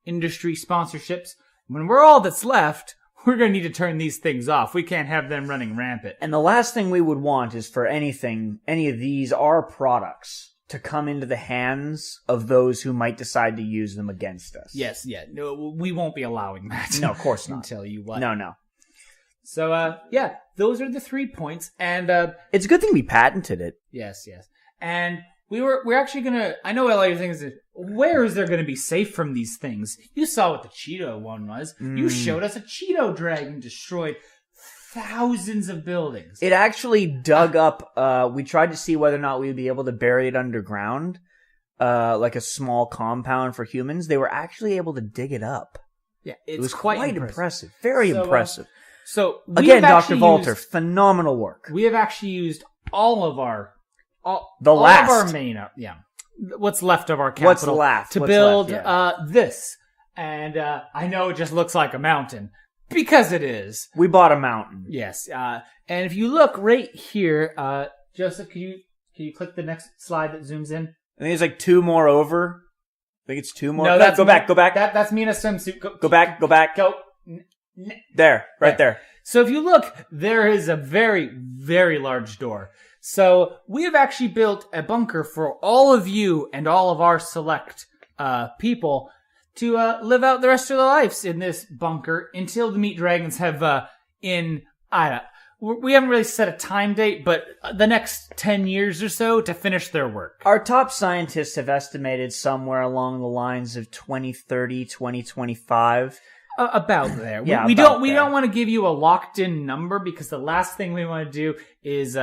industry sponsorships, when we're all that's left, we're going to need to turn these things off. We can't have them running rampant. And the last thing we would want is for any of these, our products, to come into the hands of those who might decide to use them against us. Yes, yeah. No, we won't be allowing that. No, of course not. I tell you what. No. So, those are the 3 points. And it's a good thing we patented it. Yes. And we're actually gonna. I know all your things. Where is there gonna be safe from these things? You saw what the Cheeto one was. You showed us a Cheeto dragon destroyed thousands of buildings. It actually dug up. We tried to see whether or not we would be able to bury it underground, like a small compound for humans. They were actually able to dig it up. Yeah, it was quite impressive. Very impressive. So again, Dr. Volter, phenomenal work. We have actually used all of our what's left of our capital to build this. And I know it just looks like a mountain. Because it is. We bought a mountain. Yes. And if you look right here, Joseph, can you click the next slide that zooms in? I think there's like 2 more over. think it's 2 more. No, Go back. That's me in a swimsuit. Go back. Go. There, right there. So if you look, there is a very, very large door. So we have actually built a bunker for all of you and all of our select people to live out the rest of their lives in this bunker until the meat dragons have we haven't really set a time date, but the next 10 years or so to finish their work. Our top scientists have estimated somewhere along the lines of 2030, 2025. About there. Yeah, we about don't want to give you a locked in number because the last thing we want to do is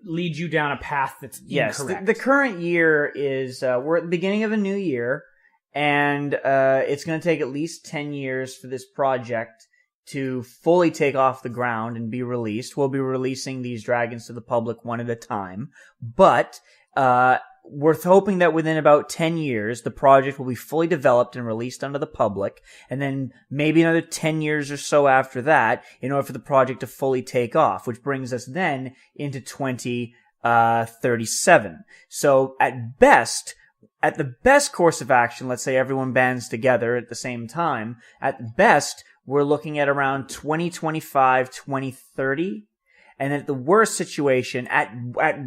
lead you down a path that's incorrect. The current year is we're at the beginning of a new year, and it's going to take at least 10 years for this project to fully take off the ground and be released. We'll be releasing these dragons to the public one at a time, but we're hoping that within about 10 years, the project will be fully developed and released onto the public, and then maybe another 10 years or so after that in order for the project to fully take off, which brings us then into 2037. So at the best course of action, let's say everyone bands together at the same time, at best, we're looking at around 2025, 2030, and at the worst situation, at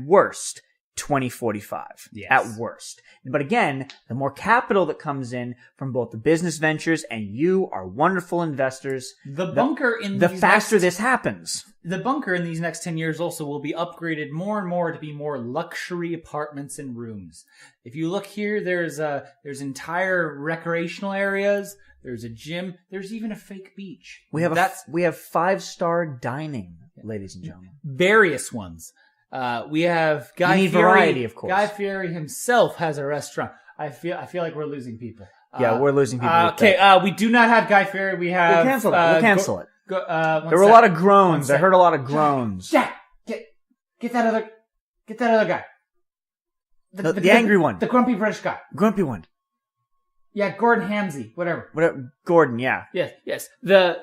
worst, 2045. Yes. At worst. But again, the more capital that comes in from both the business ventures and you, our wonderful investors, the faster this happens. The bunker in these next 10 years also will be upgraded more and more to be more luxury apartments and rooms. If you look here, there's entire recreational areas. There's a gym. There's even a fake beach. We have 5-star dining, ladies and gentlemen. Various ones. We have Guy you need Fieri. Variety, of course. Guy Fieri himself has a restaurant. I feel like we're losing people. Yeah, we're losing people. Okay, we do not have Guy Fieri. We have. We'll cancel it. There were a a lot of groans. I heard a lot of groans. Jack, get that other guy. The angry one. The grumpy British guy. Grumpy one. Yeah, Gordon Ramsay, whatever. Gordon, yeah. Yes. The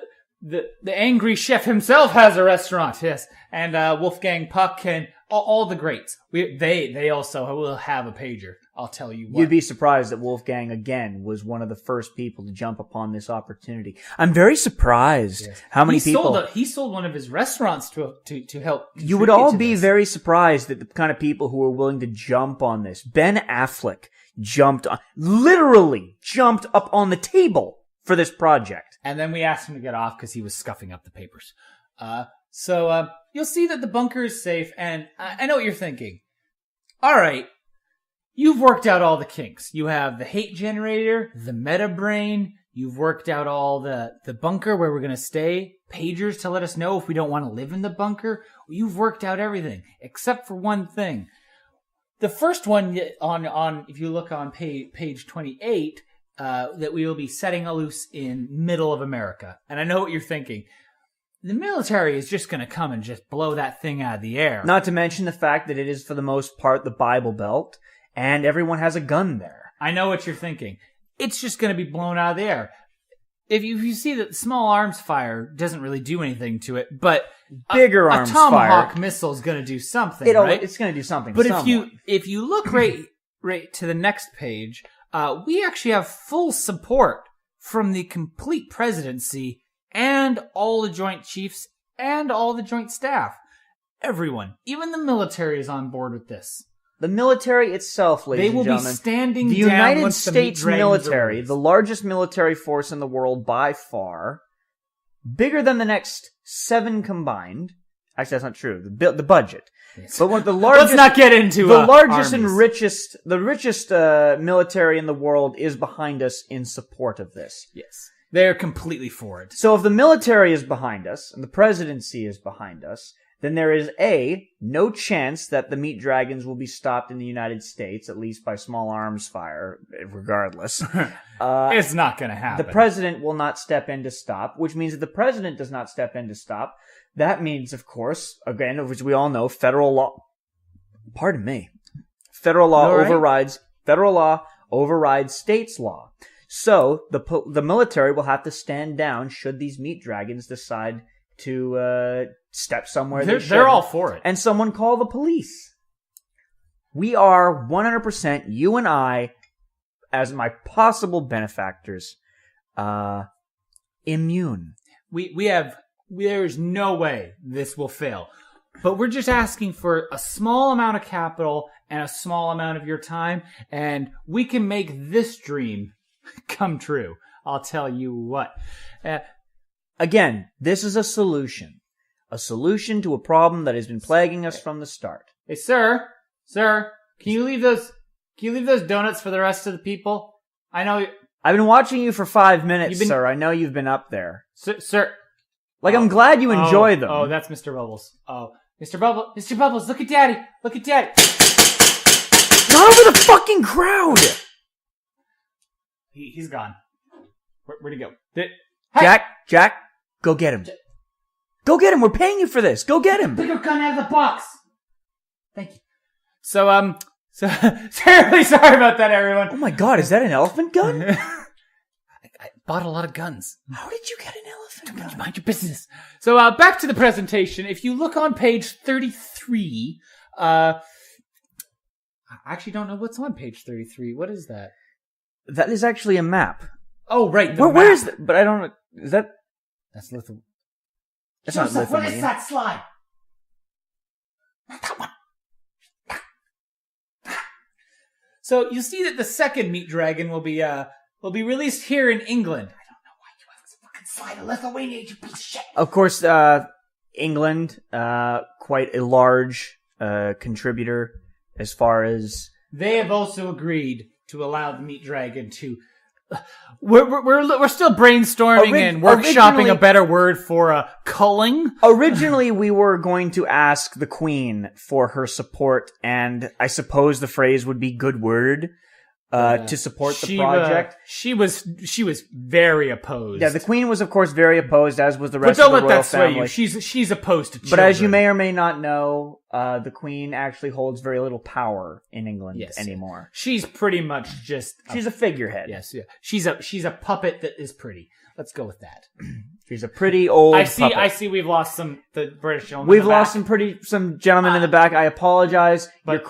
angry chef himself has a restaurant, yes. And Wolfgang Puck and all the greats. They also will have a pager, I'll tell you what. You'd be surprised that Wolfgang, again, was one of the first people to jump upon this opportunity. I'm very surprised how many people... He sold one of his restaurants to help. You would all be very surprised at the kind of people who are willing to jump on this. Ben Affleck literally jumped up on the table for this project. And then we asked him to get off because he was scuffing up the papers. So you'll see that the bunker is safe, and I know what you're thinking. All right, you've worked out all the kinks. You have the hate generator, the meta brain. You've worked out all the bunker where we're going to stay, pagers to let us know if we don't want to live in the bunker. You've worked out everything, except for one thing. The first one on if you look on page 28, that we will be setting loose in middle of America. And I know what you're thinking. The military is just going to come and just blow that thing out of the air. Not to mention the fact that it is, for the most part, the Bible Belt, and everyone has a gun there. I know what you're thinking. It's just going to be blown out of the air. If you see that small arms fire doesn't really do anything to it, but bigger arms fire, a Tomahawk missile is going to do something, right? It's going to do something. But if you look right to the next page, we actually have full support from the complete presidency and all the Joint Chiefs and all the Joint Staff. Everyone, even the military, is on board with this. The military itself, ladies and gentlemen. They will be standing the down United once States the military, the largest military force in the world by far, bigger than the next 7 combined. Actually, that's not true. The budget. Yes. But one of the largest. Let's not get into the largest armies. and richest. The richest military in the world is behind us in support of this. Yes, they're completely for it. So if the military is behind us and the presidency is behind us, then there is no chance that the meat dragons will be stopped in the United States, at least by small arms fire, regardless. It's not going to happen. The president will not step in to stop, which means that the president does not step in to stop. That means, of course, again, which we all know, federal law overrides state's law. So the military will have to stand down should these meat dragons decide to step somewhere. They're all for it. And someone call the police. We are 100%, you and I, as my possible benefactors immune. There's no way this will fail. But we're just asking for a small amount of capital and a small amount of your time, and we can make this dream come true. I'll tell you what. Again, this is a solution. A solution to a problem that has been plaguing us from the start. Hey, sir, can you leave those donuts for the rest of the people? I know. I've been watching you for 5 minutes, sir. I know you've been up there. Sir. I'm glad you enjoy them. Oh, that's Mr. Bubbles. Oh, Mr. Bubbles, look at Daddy. Look at Daddy. Not over the fucking crowd! He's gone. Where'd he go? Hey. Jack, go get him. Go get him. We're paying you for this. Go get him. Pick your gun out of the box. Thank you. So terribly sorry about that, everyone. Oh my god, is that an elephant gun? I bought a lot of guns. How did you get an elephant gun? Mind your business. So, back to the presentation. If you look on page 33, I actually don't know what's on page 33. What is that? That is actually a map. Oh, right. Where is that? But I don't know. Is that? That's Lithuania. That's not Lithuania. What is that slide? Not that one. So you see that the second meat dragon will be released here in England. I don't know why you have this fucking slide of Lithuania, you piece of shit. Of course, England, quite a large contributor as far as they have also agreed to allow the meat dragon to. We're still brainstorming and workshopping a better word for culling. Originally, we were going to ask the Queen for her support, and I suppose the phrase would be "good word" to support the project. She was very opposed. Yeah, the Queen was, of course, very opposed, as was the rest of the royal family. But don't let that sway you. She's opposed to children. But as you may or may not know, the Queen actually holds very little power in England anymore. She's pretty much just she's a figurehead. Yes, yeah. She's a puppet that is pretty. Let's go with that. She's a pretty old puppet. I see we've lost the British gentlemen. We've lost some gentlemen in the back. I apologize. But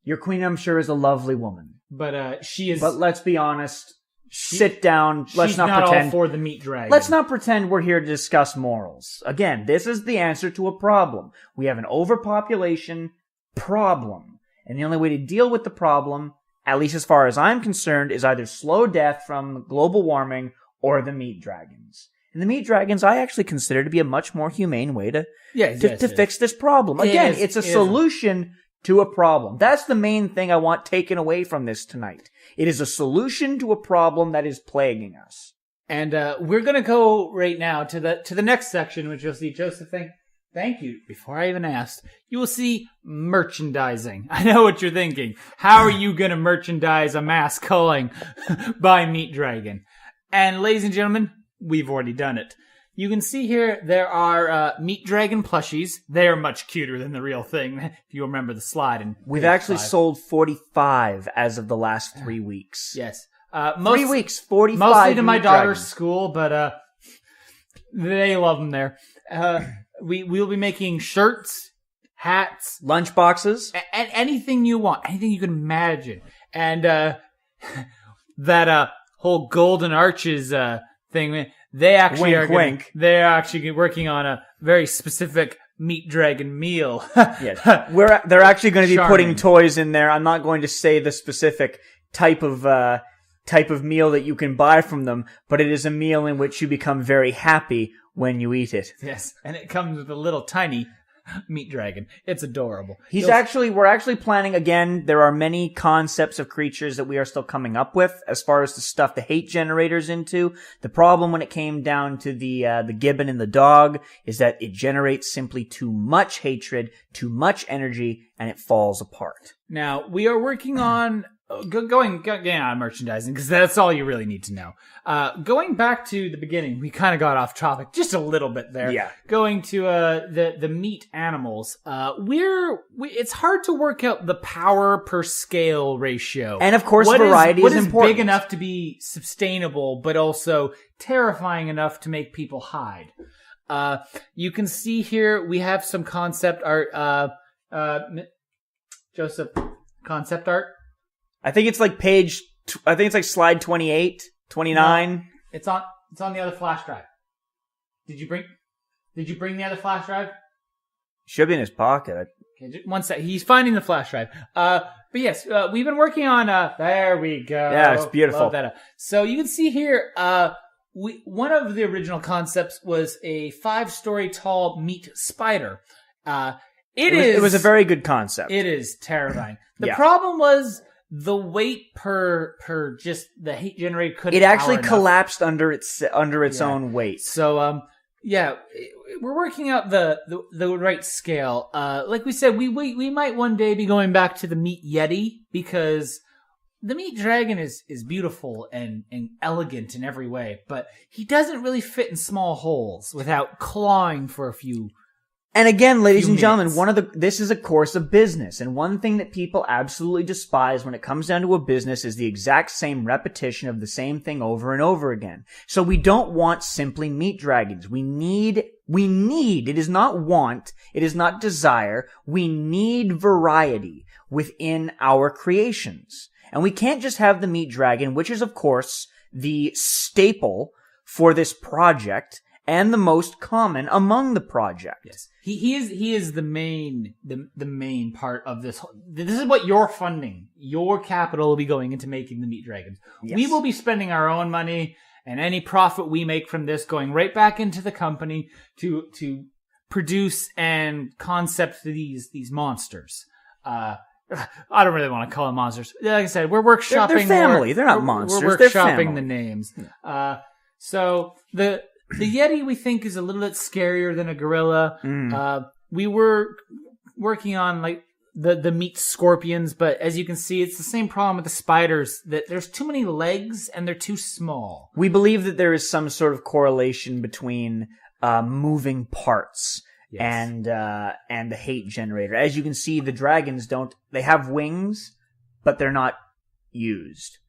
your queen, I'm sure, is a lovely woman. But she is. But let's be honest. Sit down. Let's not pretend. All for the meat dragon. Let's not pretend we're here to discuss morals. Again, this is the answer to a problem. We have an overpopulation problem, and the only way to deal with the problem, at least as far as I'm concerned, is either slow death from global warming or the meat dragons. And the meat dragons, I actually consider to be a much more humane way to fix this problem. Again, it's a solution to a problem. That's the main thing I want taken away from this tonight. It is a solution to a problem that is plaguing us. And we're going to go right now to the next section, which you'll see Josephine. Thank you. Before I even asked, you will see merchandising. I know what you're thinking. How are you going to merchandise a mass culling by Meat Dragon? And ladies and gentlemen, we've already done it. You can see here there are Meat Dragon plushies. They are much cuter than the real thing, if you remember the slide. We've actually sold 45 as of the last 3 weeks. Yes. 3 weeks, 45. Mostly to my daughter's school, but they love them there. We'll be making shirts, hats, lunch boxes, and anything you want, anything you can imagine. And that whole Golden Arches thing, they actually they're actually working on a very specific Meat Dragon meal. Yes, they're actually going to be putting toys in there. I'm not going to say the specific type of meal that you can buy from them, but it is a meal in which you become very happy when you eat it. Yes, and it comes with a little tiny Meat Dragon. It's adorable. We're actually planning again. There are many concepts of creatures that we are still coming up with as far as the stuff the hate generators into. The problem when it came down to the gibbon and the dog is that it generates simply too much hatred, too much energy, and it falls apart. Now, we are working on going on merchandising, because that's all you really need to know. Going back to the beginning, we kind of got off topic just a little bit there. Yeah. Going to the meat animals, it's hard to work out the power per scale ratio, and of course, variety is important. What is big enough to be sustainable, but also terrifying enough to make people hide? You can see here we have some concept art. Joseph, concept art. I think it's like I think it's like slide 28, 29. No, it's on the other flash drive. Did you bring the other flash drive? Should be in his pocket. Okay, one sec. He's finding the flash drive. But yes, we've been working on. There we go. Yeah, it's beautiful. Love that. So you can see here. One of the original concepts was a 5-story tall meat spider. It was a very good concept. It is terrifying. The Yeah. problem was the weight per just the heat generator couldn't. It actually power enough. collapsed under its Yeah. own weight. So we're working out the right scale. Like we said, we might one day be going back to the meat Yeti because the meat dragon is beautiful and elegant in every way, but he doesn't really fit in small holes without clawing for a few. And again, ladies few and gentlemen, minutes. this is a course of business, and one thing that people absolutely despise when it comes down to a business is the exact same repetition of the same thing over and over again. So we don't want simply meat dragons. We need, it is not want, it is not desire, we need variety within our creations. And we can't just have the meat dragon, which is of course the staple for this project, and the most common among the project. Yes, he is the main part of this. This is what you're funding. Your capital will be going into making the meat dragons. Yes. We will be spending our own money, and any profit we make from this going right back into the company to produce and concept these monsters. I don't really want to call them monsters. Like I said, we're workshopping. They're family. They're not monsters. We're They're workshopping family. the names. So the Yeti, we think, is a little bit scarier than a gorilla. We were working on like the meat scorpions, but as you can see, it's the same problem with the spiders, that there's too many legs and they're too small. We believe that there is some sort of correlation between moving parts Yes. and the hate generator. As you can see, the dragons they have wings, but they're not used.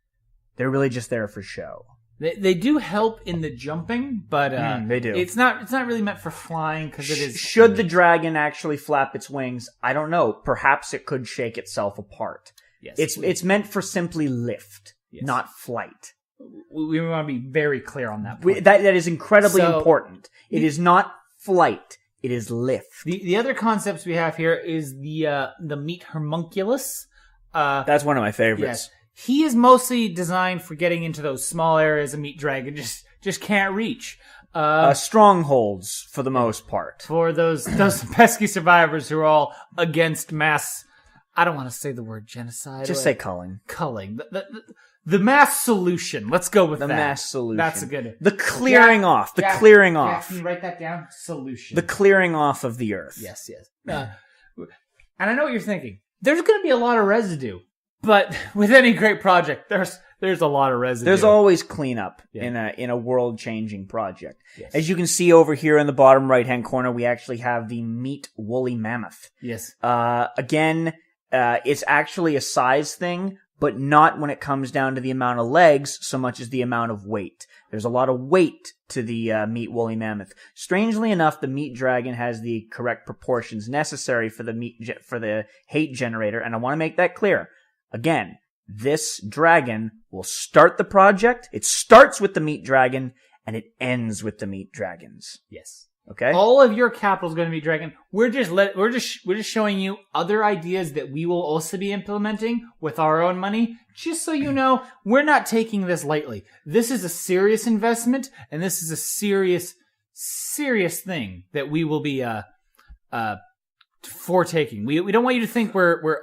They're really just there for show. They do help in the jumping, but They do. It's not really meant for flying because it is. Should the dragon actually flap its wings? I don't know. Perhaps it could shake itself apart. Yes, It's meant for simply lift, Yes. not flight. we want to be very clear on that point. That is incredibly So- important. It is not flight. It is lift. The other concepts we have here is the meat homunculus. That's one of my favorites. Yes. He is mostly designed for getting into those small areas a meat dragon just can't reach. Strongholds, for the most part. For those pesky survivors who are all against mass. I don't want to say the word genocide. Just say culling. culling. The mass solution. Let's go with The that. mass solution. That's a good. The clearing off. The Jack, clearing Jack, off. can you write that down? Solution. The clearing off of the earth. Yes. And I know what you're thinking. There's going to be a lot of residue, but with any great project, there's a lot of residue. There's always cleanup Yeah. in a world-changing project. Yes. As you can see over here in the bottom right-hand corner, we actually have the meat woolly mammoth. Yes. Again, it's actually a size thing, but not when it comes down to the amount of legs so much as the amount of weight. There's a lot of weight to the meat woolly mammoth. Strangely enough, the meat dragon has the correct proportions necessary for the hate generator, and I want to make that clear. Again, this dragon will start the project. It starts with the meat dragon, and it ends with the meat dragons. Yes. Okay? All of your capital is going to be dragon. We're just showing you other ideas that we will also be implementing with our own money. Just so you know, we're not taking this lightly. This is a serious investment, and this is a serious thing that we will be foretaking. We don't want you to think we're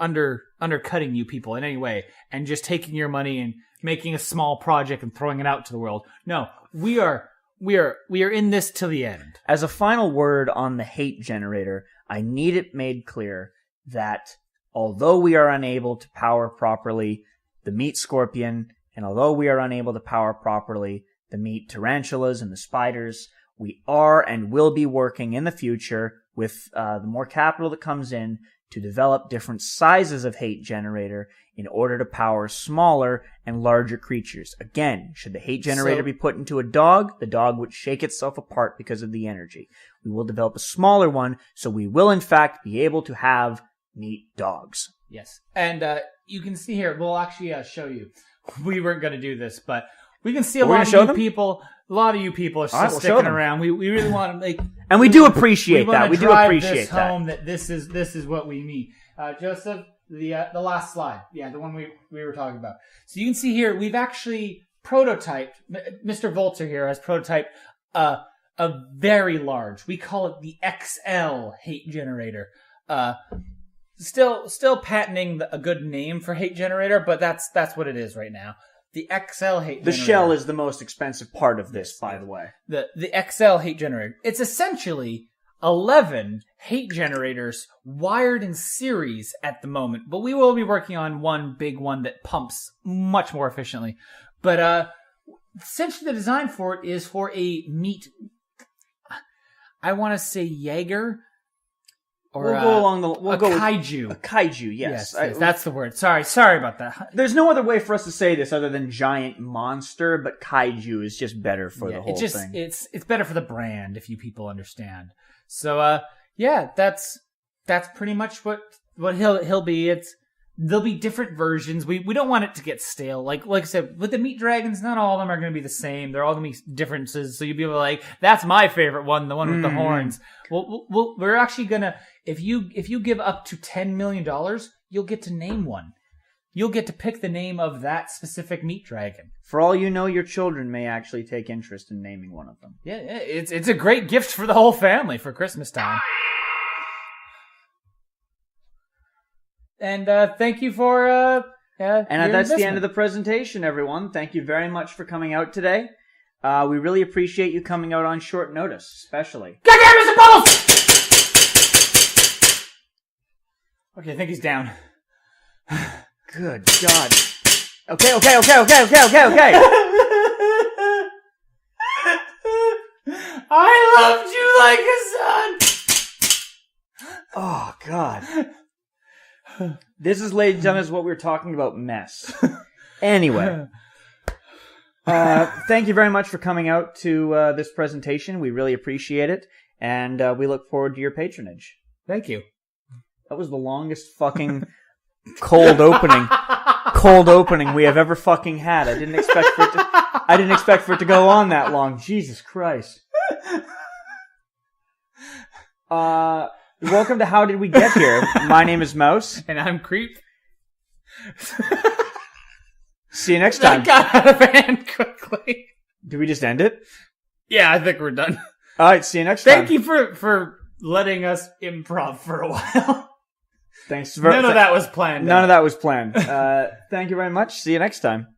undercutting you people in any way and just taking your money and making a small project and throwing it out to the world. No, we are in this till the end. As a final word on the hate generator, I need it made clear that although we are unable to power properly the meat scorpion, and although we are unable to power properly the meat tarantulas and the spiders, we are and will be working in the future with the more capital that comes in to develop different sizes of hate generator in order to power smaller and larger creatures. Again, should the hate generator be put into a dog, the dog would shake itself apart because of the energy. We will develop a smaller one, so we will in fact be able to have meat dogs. Yes. And you can see here, we'll actually show you. We weren't going to do this, but we can see a lot of you people are still sticking around. We really want to make... And we do appreciate that. We do appreciate this that. home that this is what we mean. Joseph, the last slide. Yeah, the one we were talking about. So you can see here, we've actually prototyped, Mr. Volter here has prototyped a very large, we call it the XL hate generator. Still patenting a good name for hate generator, but that's what it is right now. The XL hate generator. The shell is the most expensive part of this, by the way. The XL hate generator. It's essentially 11 hate generators wired in series at the moment, but we will be working on one big one that pumps much more efficiently. But essentially the design for it is for a meat, I want to say Jaeger, or we'll go along the we'll go kaiju. A kaiju, yes. Yes, that's the word. Sorry about that. There's no other way for us to say this other than giant monster, but kaiju is just better for the whole thing. It's better for the brand, if you people understand. So that's pretty much what he'll be. There'll be different versions. We don't want it to get stale. Like I said, with the meat dragons, not all of them are going to be the same. They're all going to be differences. So you'll be able to like, that's my favorite one, the one with the horns. We're actually going to, if you give up to $10 million, you'll get to name one. You'll get to pick the name of that specific meat dragon. For all you know, your children may actually take interest in naming one of them. Yeah, it's a great gift for the whole family for Christmas time. And thank you for and that's the end of the presentation, everyone. Thank you very much for coming out today. We really appreciate you coming out on short notice, especially. Goddamn, Mr. Bubbles! Okay, I think he's down. Good God. Okay. I loved you like a son! Oh, God. This is, ladies and gentlemen, is what we were talking about, mess. Anyway. Thank you very much for coming out to this presentation. We really appreciate it. And we look forward to your patronage. Thank you. That was the longest fucking cold opening we have ever fucking had. I didn't expect for it to go on that long. Jesus Christ. Welcome to How Did We Get Here? My name is Mouse. And I'm Creep. See you next time. That got out of hand quickly. Did we just end it? Yeah, I think we're done. Alright, see you next time. Thank you for letting us improv for a while. Thanks. None of that was planned. None of that was planned. Thank you very much. See you next time.